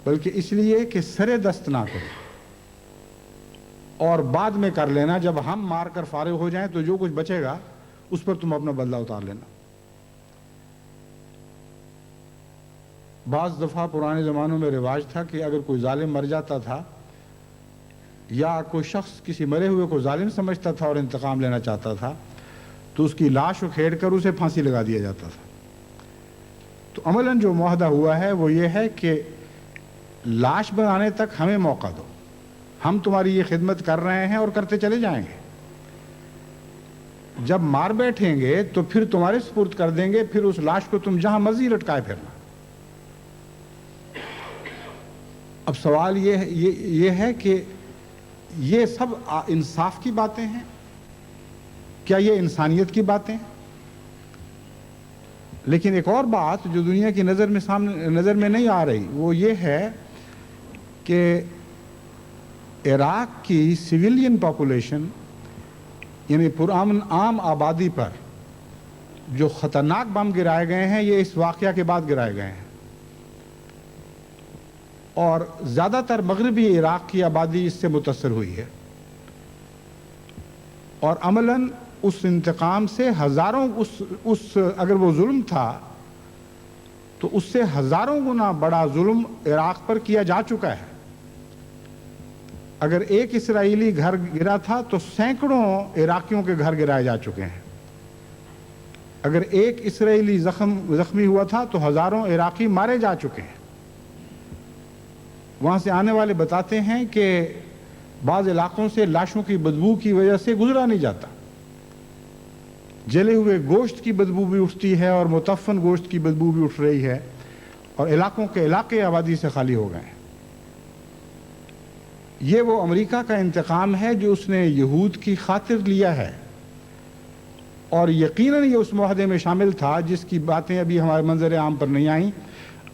بلکہ اس لیے کہ سرے دست نہ کرو اور بعد میں کر لینا، جب ہم مار کر فارغ ہو جائیں تو جو کچھ بچے گا اس پر تم اپنا بدلہ اتار لینا. بعض دفعہ پرانے زمانوں میں رواج تھا کہ اگر کوئی ظالم مر جاتا تھا یا کوئی شخص کسی مرے ہوئے کو ظالم سمجھتا تھا اور انتقام لینا چاہتا تھا تو اس کی لاش اکھیڑ کر اسے پھانسی لگا دیا جاتا تھا. تو عملاً جو معاہدہ ہوا ہے وہ یہ ہے کہ لاش بنانے تک ہمیں موقع دو، ہم تمہاری یہ خدمت کر رہے ہیں اور کرتے چلے جائیں گے. جب مار بیٹھیں گے تو پھر تمہارے سپرد کر دیں گے، پھر اس لاش کو تم جہاں مرضی لٹکائے پھرنا. اب سوال یہ ہے کہ یہ سب انصاف کی باتیں ہیں؟ کیا یہ انسانیت کی باتیں ہیں؟ لیکن ایک اور بات جو دنیا کی نظر میں نہیں آ رہی وہ یہ ہے کہ عراق کی سویلین پاپولیشن یعنی پرامن عام آبادی پر جو خطرناک بم گرائے گئے ہیں یہ اس واقعہ کے بعد گرائے گئے ہیں، اور زیادہ تر مغربی عراق کی آبادی اس سے متاثر ہوئی ہے. اور عملاً اس انتقام سے ہزاروں اگر وہ ظلم تھا تو اس سے ہزاروں گنا بڑا ظلم عراق پر کیا جا چکا ہے. اگر ایک اسرائیلی گھر گرا تھا تو سینکڑوں عراقیوں کے گھر گرائے جا چکے ہیں. اگر ایک اسرائیلی زخمی ہوا تھا تو ہزاروں عراقی مارے جا چکے ہیں. وہاں سے آنے والے بتاتے ہیں کہ بعض علاقوں سے لاشوں کی بدبو کی وجہ سے گزرا نہیں جاتا، جلے ہوئے گوشت کی بدبو بھی اٹھتی ہے اور متعفن گوشت کی بدبو بھی اٹھ رہی ہے، اور علاقوں کے علاقے آبادی سے خالی ہو گئے ہیں. یہ وہ امریکہ کا انتقام ہے جو اس نے یہود کی خاطر لیا ہے، اور یقیناً یہ اس معاہدے میں شامل تھا جس کی باتیں ابھی ہمارے منظر عام پر نہیں آئیں،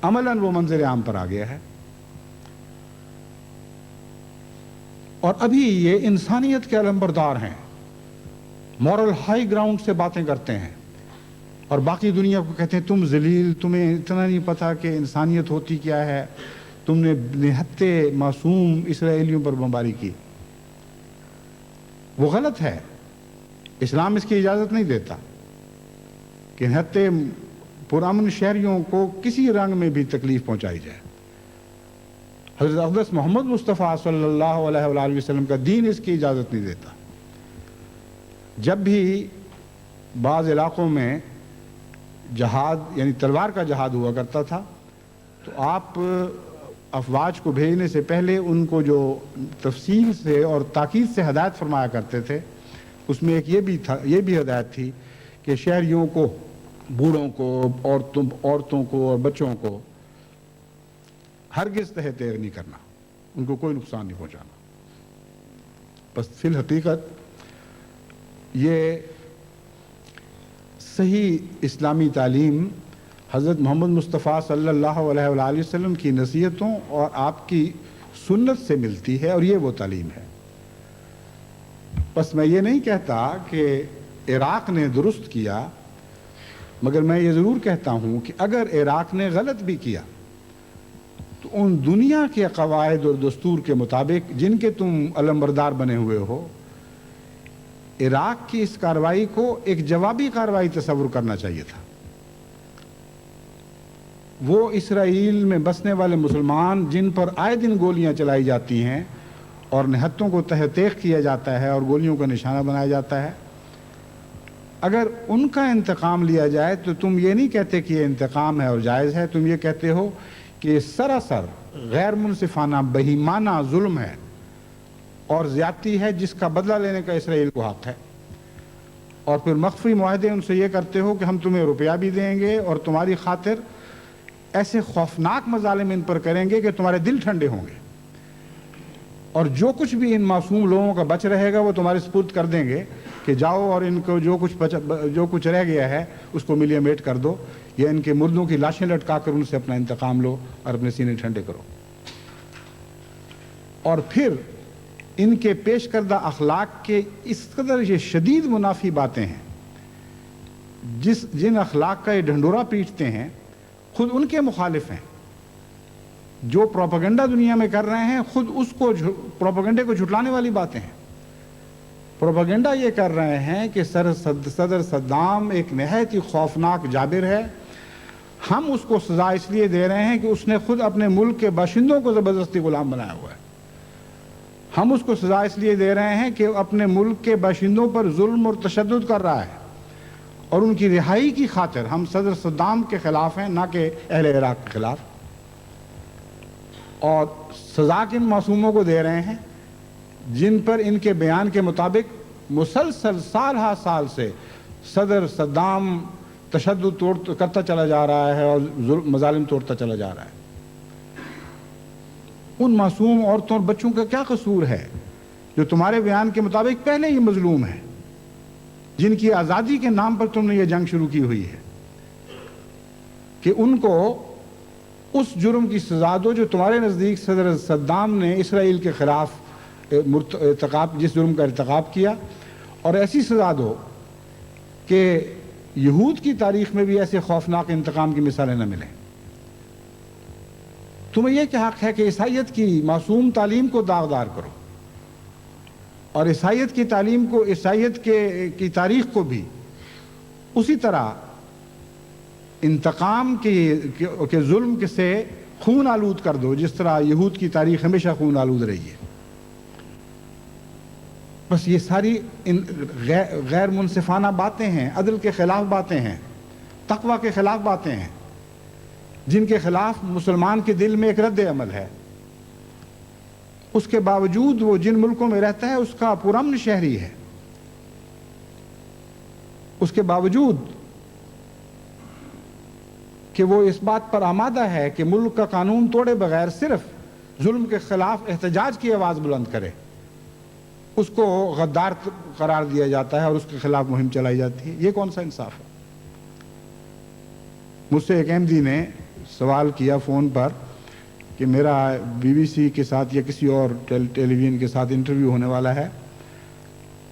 عملاً وہ منظر عام پر آ گیا ہے. اور ابھی یہ انسانیت کے علمبردار ہیں، مورل ہائی گراؤنڈ سے باتیں کرتے ہیں اور باقی دنیا کو کہتے ہیں تم ذلیل، تمہیں اتنا نہیں پتا کہ انسانیت ہوتی کیا ہے، تم نے نہتے معصوم اسرائیلیوں پر بمباری کی. وہ غلط ہے. اسلام اس کی اجازت نہیں دیتا کہ نہتے پرامن شہریوں کو کسی رنگ میں بھی تکلیف پہنچائی جائے. حضرت اقدس محمد مصطفیٰ صلی اللہ علیہ وآلہ وسلم کا دین اس کی اجازت نہیں دیتا. جب بھی بعض علاقوں میں جہاد یعنی تلوار کا جہاد ہوا کرتا تھا تو آپ افواج کو بھیجنے سے پہلے ان کو جو تفصیل سے اور تاکید سے ہدایت فرمایا کرتے تھے اس میں ایک یہ بھی ہدایت تھی کہ کہ شہریوں کو، بوڑھوں کو، عورتوں کو اور بچوں کو ہرگز تہ تیغ نہیں کرنا، ان کو کوئی نقصان نہیں پہنچانا۔ بس فی الحقیقت یہ صحیح اسلامی تعلیم حضرت محمد مصطفیٰ صلی اللہ علیہ وآلہ وسلم کی نصیحتوں اور آپ کی سنت سے ملتی ہے، اور یہ وہ تعلیم ہے۔ بس میں یہ نہیں کہتا کہ عراق نے درست کیا، مگر میں یہ ضرور کہتا ہوں کہ اگر عراق نے غلط بھی کیا تو ان دنیا کے قواعد اور دستور کے مطابق جن کے تم علمبردار بنے ہوئے ہو، عراق کی اس کارروائی کو ایک جوابی کارروائی تصور کرنا چاہیے تھا۔ وہ اسرائیل میں بسنے والے مسلمان جن پر آئے دن گولیاں چلائی جاتی ہیں اور نہتوں کو تہ تیغ کیا جاتا ہے اور گولیوں کا نشانہ بنایا جاتا ہے، اگر ان کا انتقام لیا جائے تو تم یہ نہیں کہتے کہ یہ انتقام ہے اور جائز ہے، تم یہ کہتے ہو کہ یہ سراسر غیر منصفانہ بہیمانہ ظلم ہے اور زیادتی ہے جس کا بدلہ لینے کا اسرائیل کو حق ہے، اور پھر مخفی معاہدے ان سے یہ کرتے ہو کہ ہم تمہیں روپیہ بھی دیں گے اور تمہاری خاطر ایسے خوفناک مظالم ان پر کریں گے کہ تمہارے دل ٹھنڈے ہوں گے، اور جو کچھ بھی ان معصوم لوگوں کا بچ رہے گا وہ تمہارے سپرد کر دیں گے کہ جاؤ اور ان کو جو کچھ رہ گیا ہے اس کو ملیا میٹ کر دو، یا ان کے مردوں کی لاشیں لٹکا کر ان سے اپنا انتقام لو اور اپنے سینے ٹھنڈے کرو۔ اور پھر ان کے پیش کردہ اخلاق کے اس قدر یہ شدید منافی باتیں ہیں، جن اخلاق کا یہ ڈھنڈورا پیٹتے ہیں خود ان کے مخالف ہیں، جو پروپیگنڈا دنیا میں کر رہے ہیں خود اس کو پروپیگنڈے کو جھٹلانے والی باتیں ہیں۔ پروپیگنڈا یہ کر رہے ہیں کہ صدر صدام ایک نہایت ہی خوفناک جابر ہے، ہم اس کو سزا اس لیے دے رہے ہیں کہ اس نے خود اپنے ملک کے باشندوں کو زبردستی غلام بنایا ہوا ہے، ہم اس کو سزا اس لیے دے رہے ہیں کہ اپنے ملک کے باشندوں پر ظلم اور تشدد کر رہا ہے، اور ان کی رہائی کی خاطر ہم صدر صدام کے خلاف ہیں، نہ کہ اہل عراق کے خلاف، اور سزا کن معصوموں کو دے رہے ہیں جن پر ان کے بیان کے مطابق مسلسل سال ہا سال سے صدر صدام تشدد کرتا چلا جا رہا ہے اور مظالم توڑتا چلا جا رہا ہے۔ ان معصوم عورتوں اور بچوں کا کیا قصور ہے جو تمہارے بیان کے مطابق پہلے ہی مظلوم ہیں، جن کی آزادی کے نام پر تم نے یہ جنگ شروع کی ہوئی ہے، کہ ان کو اس جرم کی سزا دو جو تمہارے نزدیک صدر صدام نے اسرائیل کے خلاف جس جرم کا ارتکاب کیا، اور ایسی سزا دو کہ یہود کی تاریخ میں بھی ایسے خوفناک انتقام کی مثالیں نہ ملیں۔ تمہیں یہ کیا حق ہے کہ عیسائیت کی معصوم تعلیم کو داغدار کرو، اور عیسائیت کی تعلیم کو، عیسائیت کی تاریخ کو بھی اسی طرح انتقام کے ظلم سے خون آلود کر دو جس طرح یہود کی تاریخ ہمیشہ خون آلود رہی ہے۔ بس یہ ساری غیر منصفانہ باتیں ہیں، عدل کے خلاف باتیں ہیں، تقوی کے خلاف باتیں ہیں، جن کے خلاف مسلمان کے دل میں ایک رد عمل ہے۔ اس کے باوجود وہ جن ملکوں میں رہتا ہے اس کا پرامن شہری ہے، اس کے باوجود کہ وہ اس بات پر آمادہ ہے کہ ملک کا قانون توڑے بغیر صرف ظلم کے خلاف احتجاج کی آواز بلند کرے، اس کو غدار قرار دیا جاتا ہے اور اس کے خلاف مہم چلائی جاتی ہے۔ یہ کون سا انصاف ہے؟ مجھ سے ایک احمدی نے سوال کیا فون پر کہ میرا بی بی سی کے ساتھ یا کسی اور ٹیلی ویژن کے ساتھ انٹرویو ہونے والا ہے،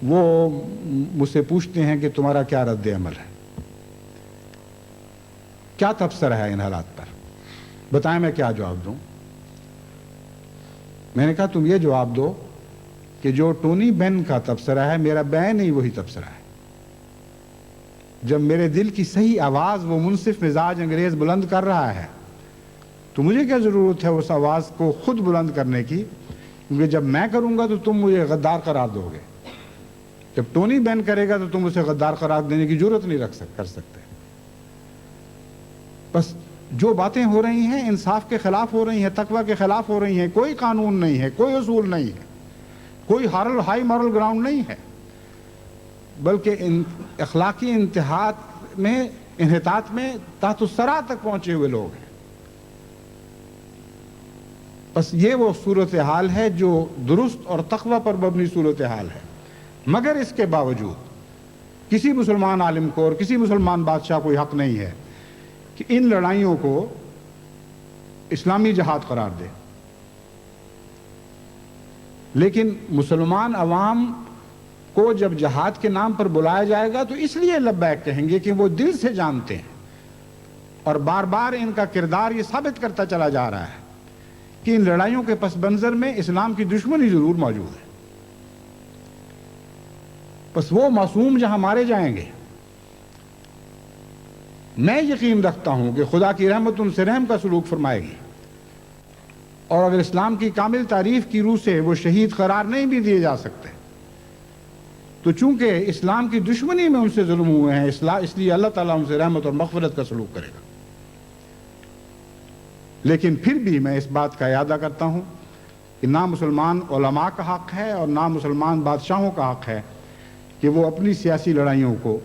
وہ مجھ سے پوچھتے ہیں کہ تمہارا کیا رد عمل ہے، کیا تبصرہ ہے ان حالات پر، بتائیں میں کیا جواب دوں۔ میں نے کہا تم یہ جواب دو کہ جو ٹونی بین کا تبصرہ ہے میرا بین ہی وہی تبصرہ ہے۔ جب میرے دل کی صحیح آواز وہ منصف مزاج انگریز بلند کر رہا ہے تو مجھے کیا ضرورت ہے اس آواز کو خود بلند کرنے کی، کیونکہ جب میں کروں گا تو تم مجھے غدار قرار دو گے، جب ٹونی بین کرے گا تو تم اسے غدار قرار دینے کی ضرورت نہیں کر سکتے۔ بس جو باتیں ہو رہی ہیں انصاف کے خلاف ہو رہی ہیں، تقوی کے خلاف ہو رہی ہیں، کوئی قانون نہیں ہے، کوئی اصول نہیں ہے، کوئی ہائی مارل گراؤنڈ نہیں ہے۔ بلکہ اخلاقی انحطاط میں تحت الثری تک پہنچے ہوئے لوگ ہیں۔ بس یہ وہ صورتحال ہے جو درست اور تقوی پر مبنی صورتحال ہے، مگر اس کے باوجود کسی مسلمان عالم کو اور کسی مسلمان بادشاہ کو حق نہیں ہے کہ ان لڑائیوں کو اسلامی جہاد قرار دے۔ لیکن مسلمان عوام کو جب جہاد کے نام پر بلایا جائے گا تو اس لیے لبیک کہیں گے کہ وہ دل سے جانتے ہیں، اور بار بار ان کا کردار یہ ثابت کرتا چلا جا رہا ہے کہ ان لڑائیوں کے پس منظر میں اسلام کی دشمنی ضرور موجود ہے۔ بس وہ معصوم جہاں مارے جائیں گے، میں یقین رکھتا ہوں کہ خدا کی رحمت ان سے رحم کا سلوک فرمائے گی، اور اگر اسلام کی کامل تعریف کی روح سے وہ شہید قرار نہیں بھی دیے جا سکتے تو چونکہ اسلام کی دشمنی میں ان سے ظلم ہوئے ہیں اس لیے اللہ تعالیٰ ان سے رحمت اور مغفرت کا سلوک کرے گا۔ لیکن پھر بھی میں اس بات کا اعادہ کرتا ہوں کہ نہ مسلمان علماء کا حق ہے اور نہ مسلمان بادشاہوں کا حق ہے کہ وہ اپنی سیاسی لڑائیوں کو،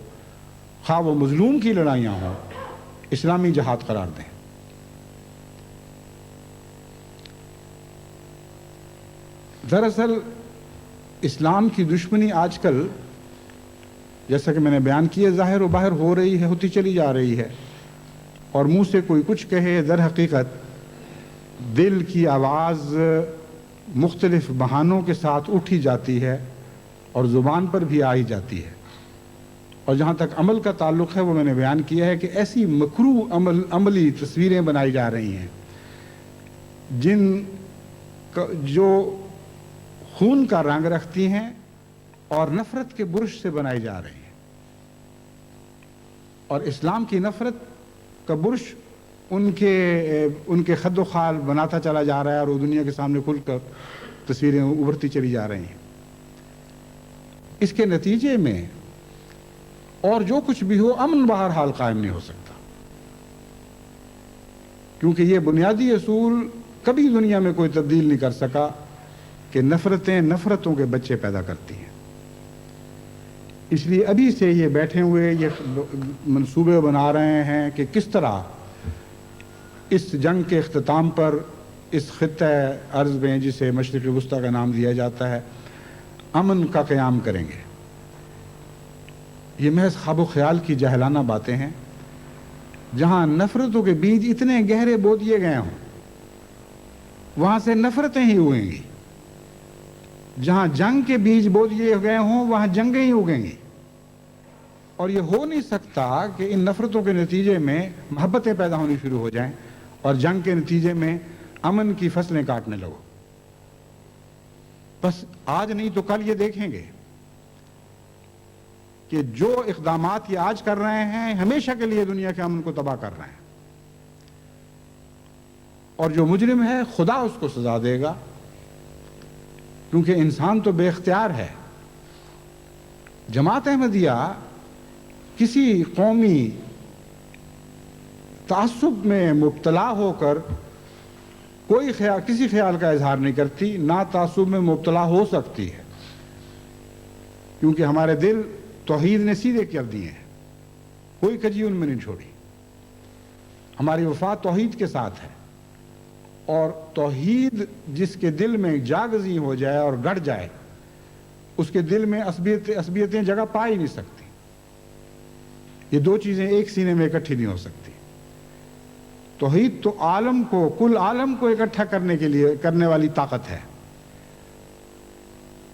خواہ وہ مظلوم کی لڑائیاں ہوں، اسلامی جہاد قرار دیں۔ دراصل اسلام کی دشمنی آج کل، جیسا کہ میں نے بیان کیا، ظاہر و باہر ہو رہی ہے، ہوتی چلی جا رہی ہے، اور منہ سے کوئی کچھ کہے، در حقیقت دل کی آواز مختلف بہانوں کے ساتھ اٹھی جاتی ہے اور زبان پر بھی آئی جاتی ہے۔ اور جہاں تک عمل کا تعلق ہے، وہ میں نے بیان کیا ہے کہ ایسی مکروہ عملی تصویریں بنائی جا رہی ہیں جو خون کا رنگ رکھتی ہیں اور نفرت کے برش سے بنائی جا رہی ہیں، اور اسلام کی نفرت کا برش ان کے خد و خال بناتا چلا جا رہا ہے، اور وہ دنیا کے سامنے کھل کر تصویریں ابھرتی چلی جا رہی ہیں۔ اس کے نتیجے میں اور جو کچھ بھی ہو، امن بہرحال قائم نہیں ہو سکتا، کیونکہ یہ بنیادی اصول کبھی دنیا میں کوئی تبدیل نہیں کر سکا کہ نفرتیں نفرتوں کے بچے پیدا کرتی ہیں۔ اس لیے ابھی سے یہ بیٹھے ہوئے یہ منصوبے بنا رہے ہیں کہ کس طرح اس جنگ کے اختتام پر اس خطہ ارض میں، جسے مشرق وسطیٰ کا نام دیا جاتا ہے، امن کا قیام کریں گے۔ یہ محض خواب و خیال کی جاہلانہ باتیں ہیں۔ جہاں نفرتوں کے بیج اتنے گہرے بو دیے گئے ہوں، وہاں سے نفرتیں ہی اگیں گی۔ جہاں جنگ کے بیج بو دیے گئے ہوں، وہاں جنگیں ہی اگیں گی، اور یہ ہو نہیں سکتا کہ ان نفرتوں کے نتیجے میں محبتیں پیدا ہونی شروع ہو جائیں اور جنگ کے نتیجے میں امن کی فصلیں کاٹنے لگو۔ بس آج نہیں تو کل یہ دیکھیں گے کہ جو اقدامات یہ آج کر رہے ہیں ہمیشہ کے لیے دنیا کے امن کو تباہ کر رہے ہیں، اور جو مجرم ہے خدا اس کو سزا دے گا، کیونکہ انسان تو بے اختیار ہے۔ جماعت احمدیہ کسی قومی تعصب میں مبتلا ہو کر کسی خیال کا اظہار نہیں کرتی، نہ تعصب میں مبتلا ہو سکتی ہے، کیونکہ ہمارے دل توحید نے سیدھے کر دیے ہیں، کوئی کجی ان میں نہیں چھوڑی۔ ہماری وفا توحید کے ساتھ ہے، اور توحید جس کے دل میں جاگزی ہو جائے اور گڑ جائے، اس کے دل میں عصبیتیں جگہ پا ہی نہیں سکتی۔ یہ دو چیزیں ایک سینے میں اکٹھی نہیں ہو سکتی۔ توحید تو عالم کو، کل عالم کو اکٹھا کرنے والی طاقت ہے۔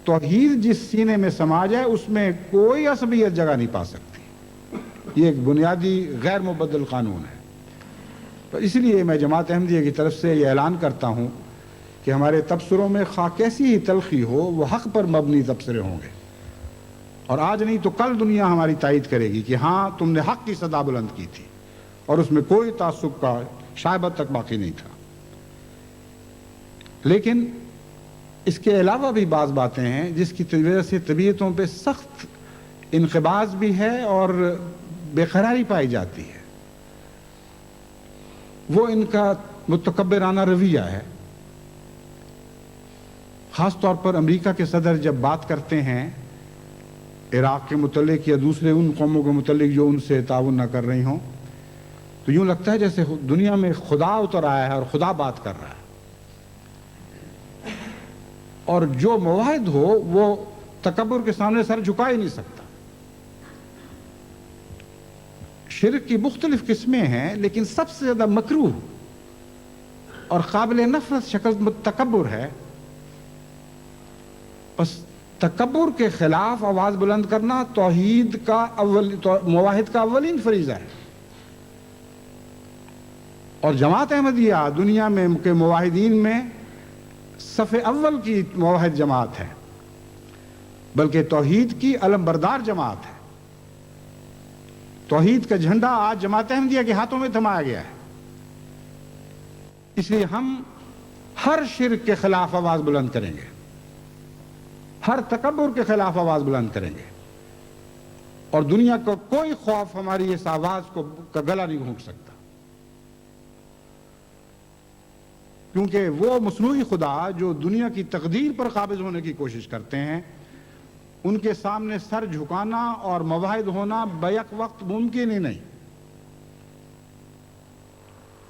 توحید جس سینے میں سما جائے، اس میں کوئی عصبیت جگہ نہیں پا سکتی۔ یہ ایک بنیادی غیر مبدل قانون ہے۔ اس لیے میں جماعت احمدیہ کی طرف سے یہ اعلان کرتا ہوں کہ ہمارے تبصروں میں خواہ کیسی ہی تلخی ہو، وہ حق پر مبنی تبصرے ہوں گے، اور آج نہیں تو کل دنیا ہماری تائید کرے گی کہ ہاں تم نے حق کی صدا بلند کی تھی، اور اس میں کوئی تعصب کا شائبہ تک باقی نہیں تھا۔ لیکن اس کے علاوہ بھی بعض باتیں ہیں جس کی وجہ سے طبیعتوں پہ سخت انقباض بھی ہے اور بے قراری پائی جاتی ہے۔ وہ ان کا متکبرانہ رویہ ہے۔ خاص طور پر امریکہ کے صدر جب بات کرتے ہیں عراق کے متعلق یا دوسرے ان قوموں کے متعلق جو ان سے تعاون نہ کر رہی ہوں، تو یوں لگتا ہے جیسے دنیا میں خدا اتر آیا ہے اور خدا بات کر رہا ہے، اور جو موحد ہو وہ تکبر کے سامنے سر جھکا ہی نہیں سکتا۔ شرک کی مختلف قسمیں ہیں، لیکن سب سے زیادہ مکروہ اور قابل نفرت شکل تکبر ہے۔ بس تکبر کے خلاف آواز بلند کرنا توحید کا موحد کا اولین فریضہ ہے، اور جماعت احمدیہ دنیا میں کے موحدین میں صف اول کی موحد جماعت ہے، بلکہ توحید کی علم بردار جماعت ہے۔ توحید کا جھنڈا آج جماعت احمدیہ کے ہاتھوں میں تھمایا گیا ہے، اس لیے ہم ہر شرک کے خلاف آواز بلند کریں گے، ہر تکبر کے خلاف آواز بلند کریں گے، اور دنیا کا کوئی خوف ہماری اس آواز کا گلا نہیں گھونٹ سکتا، کیونکہ وہ مصنوعی خدا جو دنیا کی تقدیر پر قابض ہونے کی کوشش کرتے ہیں، ان کے سامنے سر جھکانا اور موحد ہونا بیک وقت ممکن ہی نہیں۔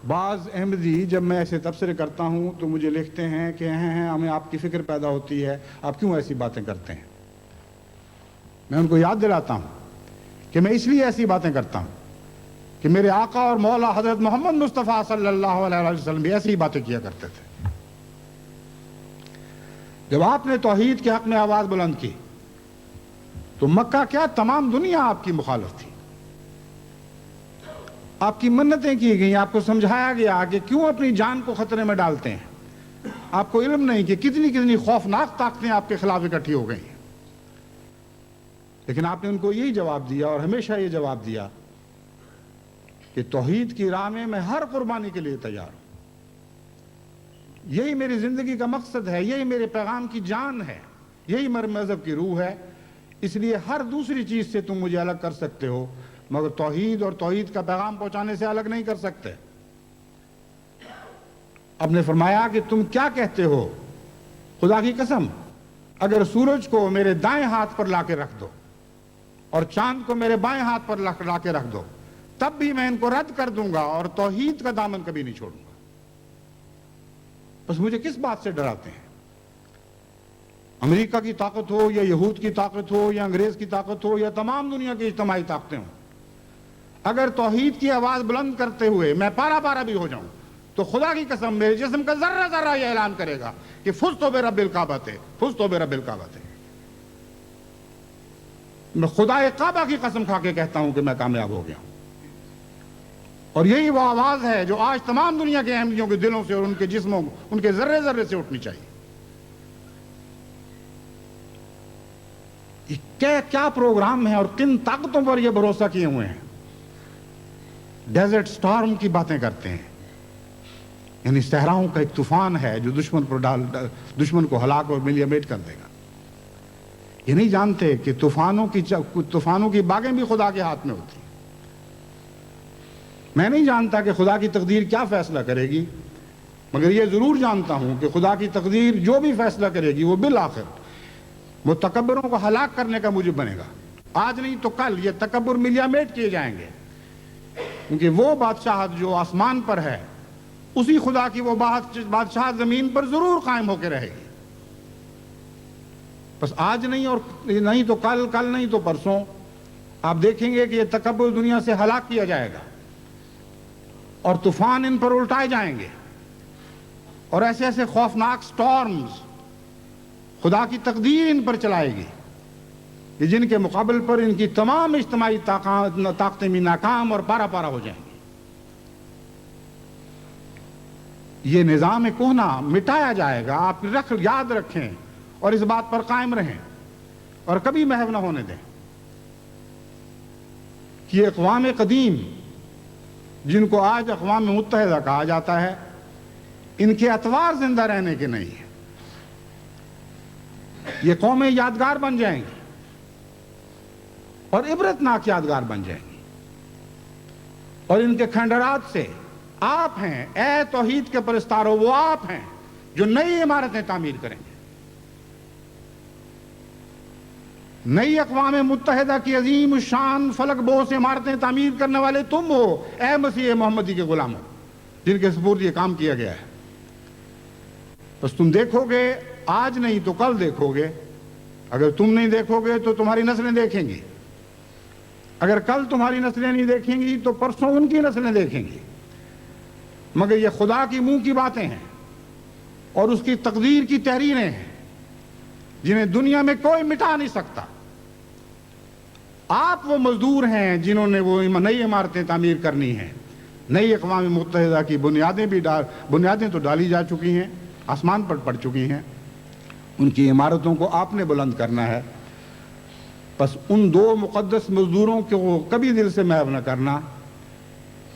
بعض احمدی جب میں ایسے تبصرے کرتا ہوں تو مجھے لکھتے ہیں کہ ہمیں آپ کی فکر پیدا ہوتی ہے، آپ کیوں ایسی باتیں کرتے ہیں؟ میں ان کو یاد دلاتا ہوں کہ میں اس لیے ایسی باتیں کرتا ہوں کہ میرے آقا اور مولا حضرت محمد مصطفیٰ صلی اللہ علیہ وسلم بھی ایسی باتیں کیا کرتے تھے۔ جب آپ نے توحید کے حق میں آواز بلند کی تو مکہ کیا تمام دنیا آپ کی مخالف تھی، آپ کی منتیں کی گئیں، آپ کو سمجھایا گیا کہ کیوں اپنی جان کو خطرے میں ڈالتے ہیں، آپ کو علم نہیں کہ کتنی خوفناک طاقتیں آپ کے خلاف اکٹھی ہو گئی ہیں، لیکن آپ نے ان کو یہی جواب دیا اور ہمیشہ یہ جواب دیا کہ توحید کی راہ میں ہر قربانی کے لیے تیار ہوں، یہی میری زندگی کا مقصد ہے، یہی میرے پیغام کی جان ہے، یہی میرے مذہب کی روح ہے، اس لیے ہر دوسری چیز سے تم مجھے الگ کر سکتے ہو مگر توحید اور توحید کا پیغام پہنچانے سے الگ نہیں کر سکتے۔ اب نے فرمایا کہ تم کیا کہتے ہو، خدا کی قسم اگر سورج کو میرے دائیں ہاتھ پر لا کے رکھ دو اور چاند کو میرے بائیں ہاتھ پر لا کے رکھ دو، تب بھی میں ان کو رد کر دوں گا اور توحید کا دامن کبھی نہیں چھوڑوں گا۔ بس مجھے کس بات سے ڈراتے ہیں؟ امریکہ کی طاقت ہو یا یہود کی طاقت ہو یا انگریز کی طاقت ہو یا تمام دنیا کی اجتماعی طاقتیں ہوں، اگر توحید کی آواز بلند کرتے ہوئے میں پارا پارا بھی ہو جاؤں تو خدا کی قسم میرے جسم کا ذرہ ذرہ یہ اعلان کرے گا کہ فزت برب الکعبۃ، فزت برب الکعبۃ۔ میں خدا کعبہ کی قسم کھا کے کہتا ہوں کہ میں کامیاب ہو گیا ہوں، اور یہی وہ آواز ہے جو آج تمام دنیا کے احمدیوں کے دلوں سے اور ان کے جسموں، ان کے ذرے ذرے سے اٹھنی چاہیے۔ کیا پروگرام ہے اور کن طاقتوں پر یہ بھروسہ کیے ہوئے ہیں؟ ڈیزرٹ سٹارم کی باتیں کرتے ہیں، یعنی صحراؤں کا ایک طوفان ہے جو دشمن کو ہلاک اور ملیے میٹ کر دے گا۔ یہ نہیں جانتے کہ طوفانوں کی باغیں بھی خدا کے ہاتھ میں ہوتی ہیں۔ میں نہیں جانتا کہ خدا کی تقدیر کیا فیصلہ کرے گی، مگر یہ ضرور جانتا ہوں کہ خدا کی تقدیر جو بھی فیصلہ کرے گی وہ بالآخر وہ تکبروں کو ہلاک کرنے کا موجب بنے گا۔ آج نہیں تو کل یہ تکبر ملیا میٹ کیے جائیں گے، کیونکہ وہ بادشاہت جو آسمان پر ہے اسی خدا کی وہ بادشاہت زمین پر ضرور قائم ہو کے رہے گی۔ بس آج نہیں اور نہیں تو کل، کل نہیں تو پرسوں آپ دیکھیں گے کہ یہ تکبر دنیا سے ہلاک کیا جائے گا اور طوفان ان پر الٹائے جائیں گے، اور ایسے ایسے خوفناک سٹارمز خدا کی تقدیر ان پر چلائے گی کہ جن کے مقابل پر ان کی تمام اجتماعی طاقتیں بھی ناکام اور پارا پارا ہو جائیں گی۔ یہ نظام کہنا مٹایا جائے گا، آپ یاد رکھیں اور اس بات پر قائم رہیں اور کبھی محو نہ ہونے دیں کہ اقوام قدیم جن کو آج اقوام متحدہ کہا جاتا ہے، ان کے اطوار زندہ رہنے کے نہیں ہیں۔ یہ قومیں یادگار بن جائیں گی اور عبرتناک یادگار بن جائیں گی، اور ان کے کھنڈرات سے آپ ہیں اے توحید کے پرستاروں، وہ آپ ہیں جو نئی عمارتیں تعمیر کریں گے۔ نئی اقوام متحدہ کی عظیم الشان فلک بوس عمارتیں تعمیر کرنے والے تم ہو اے مسیح محمدی کے غلاموں، جن کے سپرد یہ کام کیا گیا ہے۔ بس تم دیکھو گے، آج نہیں تو کل دیکھو گے۔ اگر تم نہیں دیکھو گے تو تمہاری نسلیں دیکھیں گی، اگر کل تمہاری نسلیں نہیں دیکھیں گی تو پرسوں ان کی نسلیں دیکھیں گی۔ مگر یہ خدا کی منہ کی باتیں ہیں اور اس کی تقدیر کی تحریریں ہیں جنہیں دنیا میں کوئی مٹا نہیں سکتا۔ آپ وہ مزدور ہیں جنہوں نے وہ نئی عمارتیں تعمیر کرنی ہیں۔ نئی اقوام متحدہ کی بنیادیں تو ڈالی جا چکی ہیں، آسمان پر پڑ چکی ہیں، ان کی عمارتوں کو آپ نے بلند کرنا ہے۔ بس ان دو مقدس مزدوروں کو کبھی دل سے محو نہ کرنا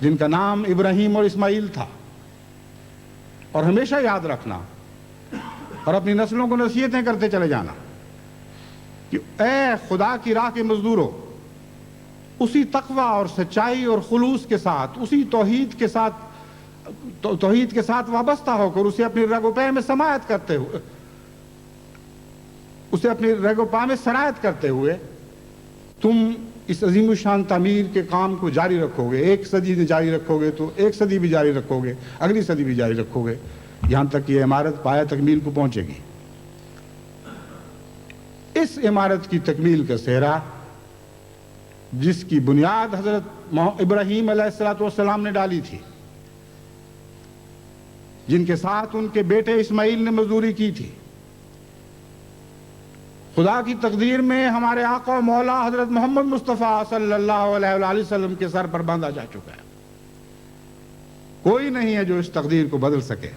جن کا نام ابراہیم اور اسماعیل تھا، اور ہمیشہ یاد رکھنا اور اپنی نسلوں کو نصیحتیں کرتے چلے جانا کہ اے خدا کی راہ کے مزدوروں، اسی تقوی اور سچائی اور خلوص کے ساتھ، اسی توحید کے ساتھ وابستہ ہو کر اسے اپنی رگ و پے میں سماعت کرتے ہوئے، اسے اپنی رگ و پا میں سرایت کرتے ہوئے تم اس عظیم الشان تعمیر کے کام کو جاری رکھو گے۔ ایک صدی جاری رکھو گے تو ایک صدی بھی جاری رکھو گے، اگلی صدی بھی جاری رکھو گے، یہاں تک کہ یہ عمارت پایہ تکمیل کو پہنچے گی۔ اس عمارت کی تکمیل کا سہرا، جس کی بنیاد حضرت ابراہیم علیہ السلام نے ڈالی تھی، جن کے ساتھ ان کے بیٹے اسماعیل نے مزدوری کی تھی، خدا کی تقدیر میں ہمارے آقا و مولا حضرت محمد مصطفیٰ صلی اللہ علیہ وآلہ وسلم کے سر پر باندھا جا چکا ہے۔ کوئی نہیں ہے جو اس تقدیر کو بدل سکے۔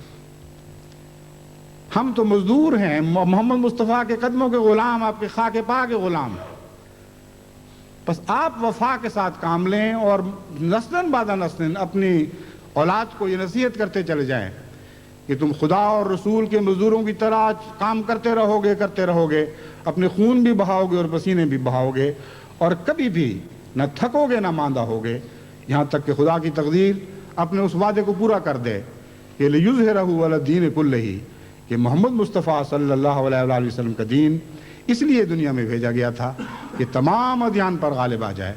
ہم تو مزدور ہیں، محمد مصطفیٰ کے قدموں کے غلام، آپ کے خاک پا کے غلام ہیں۔ بس آپ وفا کے ساتھ کام لیں اور نسلاً بعد نسلاً اپنی اولاد کو یہ نصیحت کرتے چلے جائیں کہ تم خدا اور رسول کے مزدوروں کی طرح کام کرتے رہو گے، اپنے خون بھی بہاؤ گے اور پسینے بھی بہاؤ گے، اور کبھی بھی نہ تھکو گے نہ ماندہ ہوگے، یہاں تک کہ خدا کی تقدیر اپنے اس وعدے کو پورا کر دے کہ لِیُظْہِرَہُ عَلَى الدِّینِ کُلِّہِ، کہ محمد مصطفیٰ صلی اللہ علیہ وآلہ وسلم کا دین اس لیے دنیا میں بھیجا گیا تھا کہ تمام ادیان پر غالب آ جائے،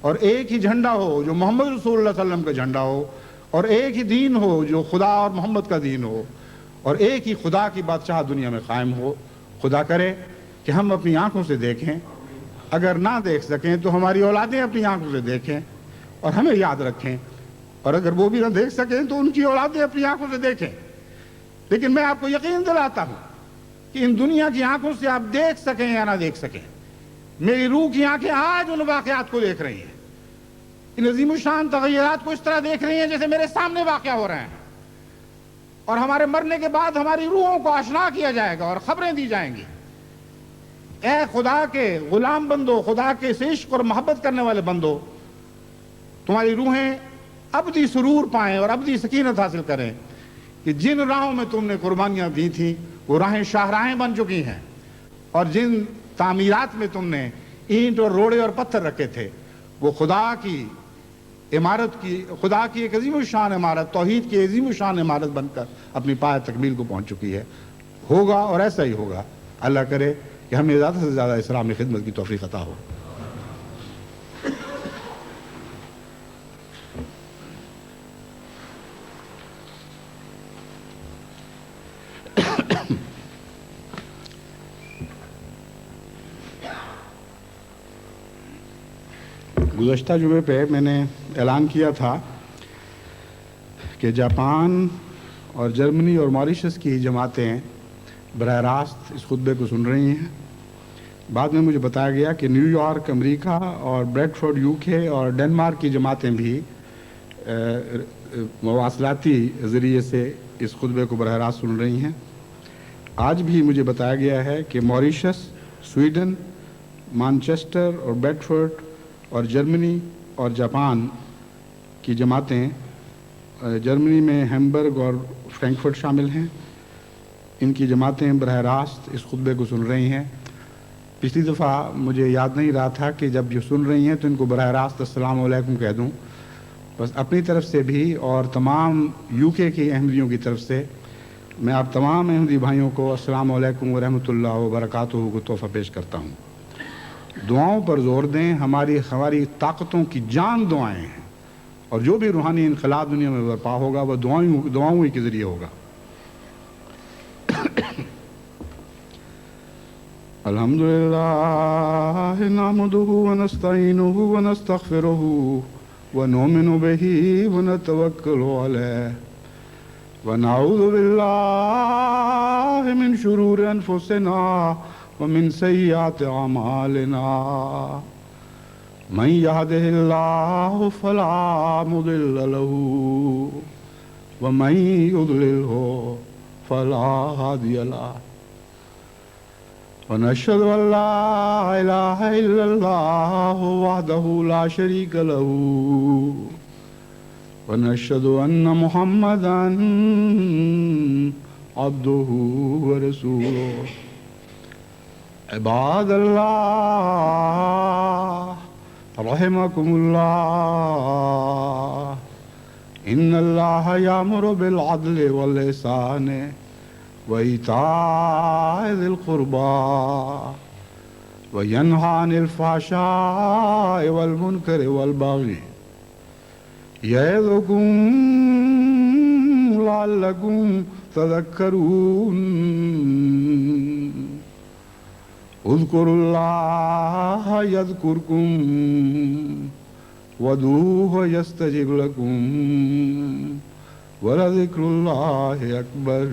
اور ایک ہی جھنڈا ہو جو محمد رسول اللہ صلی اللہ علیہ وسلم کا جھنڈا ہو، اور ایک ہی دین ہو جو خدا اور محمد کا دین ہو، اور ایک ہی خدا کی بادشاہ دنیا میں قائم ہو۔ خدا کرے کہ ہم اپنی آنکھوں سے دیکھیں، اگر نہ دیکھ سکیں تو ہماری اولادیں اپنی آنکھوں سے دیکھیں اور ہمیں یاد رکھیں، اور اگر وہ بھی نہ دیکھ سکیں تو ان کی اولادیں اپنی آنکھوں سے دیکھیں۔ لیکن میں آپ کو یقین دلاتا ہوں کہ ان دنیا کی آنکھوں سے آپ دیکھ سکیں یا نہ دیکھ سکیں، میری روح کی آنکھیں آج ان واقعات کو دیکھ رہی ہیں، ان عظیم الشان تغیرات کو اس طرح دیکھ رہی ہیں جیسے میرے سامنے واقع ہو رہے ہیں، اور ہمارے مرنے کے بعد ہماری روحوں کو آشنا کیا جائے گا اور خبریں دی جائیں گی۔ اے خدا کے غلام بندو، خدا کے عشق اور محبت کرنے والے بندو، تمہاری روحیں ابدی سرور پائیں اور ابدی سکینت حاصل کریں کہ جن راہوں میں تم نے قربانیاں دی تھیں وہ راہیں شاہراہیں بن چکی ہیں، اور جن تعمیرات میں تم نے اینٹ اور روڑے اور پتھر رکھے تھے وہ خدا کی ایک عظیم الشان عمارت، توحید کی عظیم الشان عمارت بن کر اپنی پایہ تکمیل کو پہنچ چکی ہے۔ ہوگا اور ایسا ہی ہوگا۔ اللہ کرے کہ ہمیں زیادہ سے زیادہ اسلامی خدمت کی توفیق عطا ہو۔ گزشتہ جمعے پہ میں نے اعلان کیا تھا کہ جاپان اور جرمنی اور ماریشس کی جماعتیں براہ راست اس خطبے کو سن رہی ہیں۔ بعد میں مجھے بتایا گیا کہ نیو یارک امریکہ اور بریڈ فورڈ UK اور ڈنمارک کی جماعتیں بھی مواصلاتی ذریعے سے اس خطبے کو براہ راست سن رہی ہیں۔ آج بھی مجھے بتایا گیا ہے کہ موریشس، سویڈن، مانچسٹر اور بریڈ فورڈ اور جرمنی اور جاپان کی جماعتیں، جرمنی میں ہیمبرگ اور فرینکفرٹ شامل ہیں، ان کی جماعتیں براہ راست اس خطبے کو سن رہی ہیں۔ پچھلی دفعہ مجھے یاد نہیں رہا تھا کہ جب یہ سن رہی ہیں تو ان کو براہ راست السلام علیکم کہہ دوں۔ بس اپنی طرف سے بھی اور تمام UK کی احمدیوں کی طرف سے میں آپ تمام احمدی بھائیوں کو السلام علیکم ورحمۃ اللہ وبرکاتہ کو تحفہ پیش کرتا ہوں۔ دعاؤں پر زور دیں. ہماری طاقتوں کی جان دعائیں ہیں، اور جو بھی روحانی انقلاب دنیا میں برپا ہوگا وہ دعاؤں کے ذریعے ہوگا. الحمد للہ نحمدہ ونستعینہ ونستغفرہ ونؤمن بہ ونتوکل علیہ ونعوذ باللہ من شرور انفسنا ومن سیئات اعمالنا. من یہدہ اللہ فلا مضل لہ ومن یضللہ فلا ہادی لہ. ونشهد أن لا إله إلا الله وحده لا شريك له ونشهد أن محمدا عبده ورسوله. عباد الله رحمكم الله إن الله يأمر بالعدل والإحسان وإيتاء ذي القربى وينهى عن الفحشاء والمنكر والبغي يعظكم لعلكم تذكرون. اذكروا الله يذكركم وادعوه يستجب لكم ولذكر الله أكبر.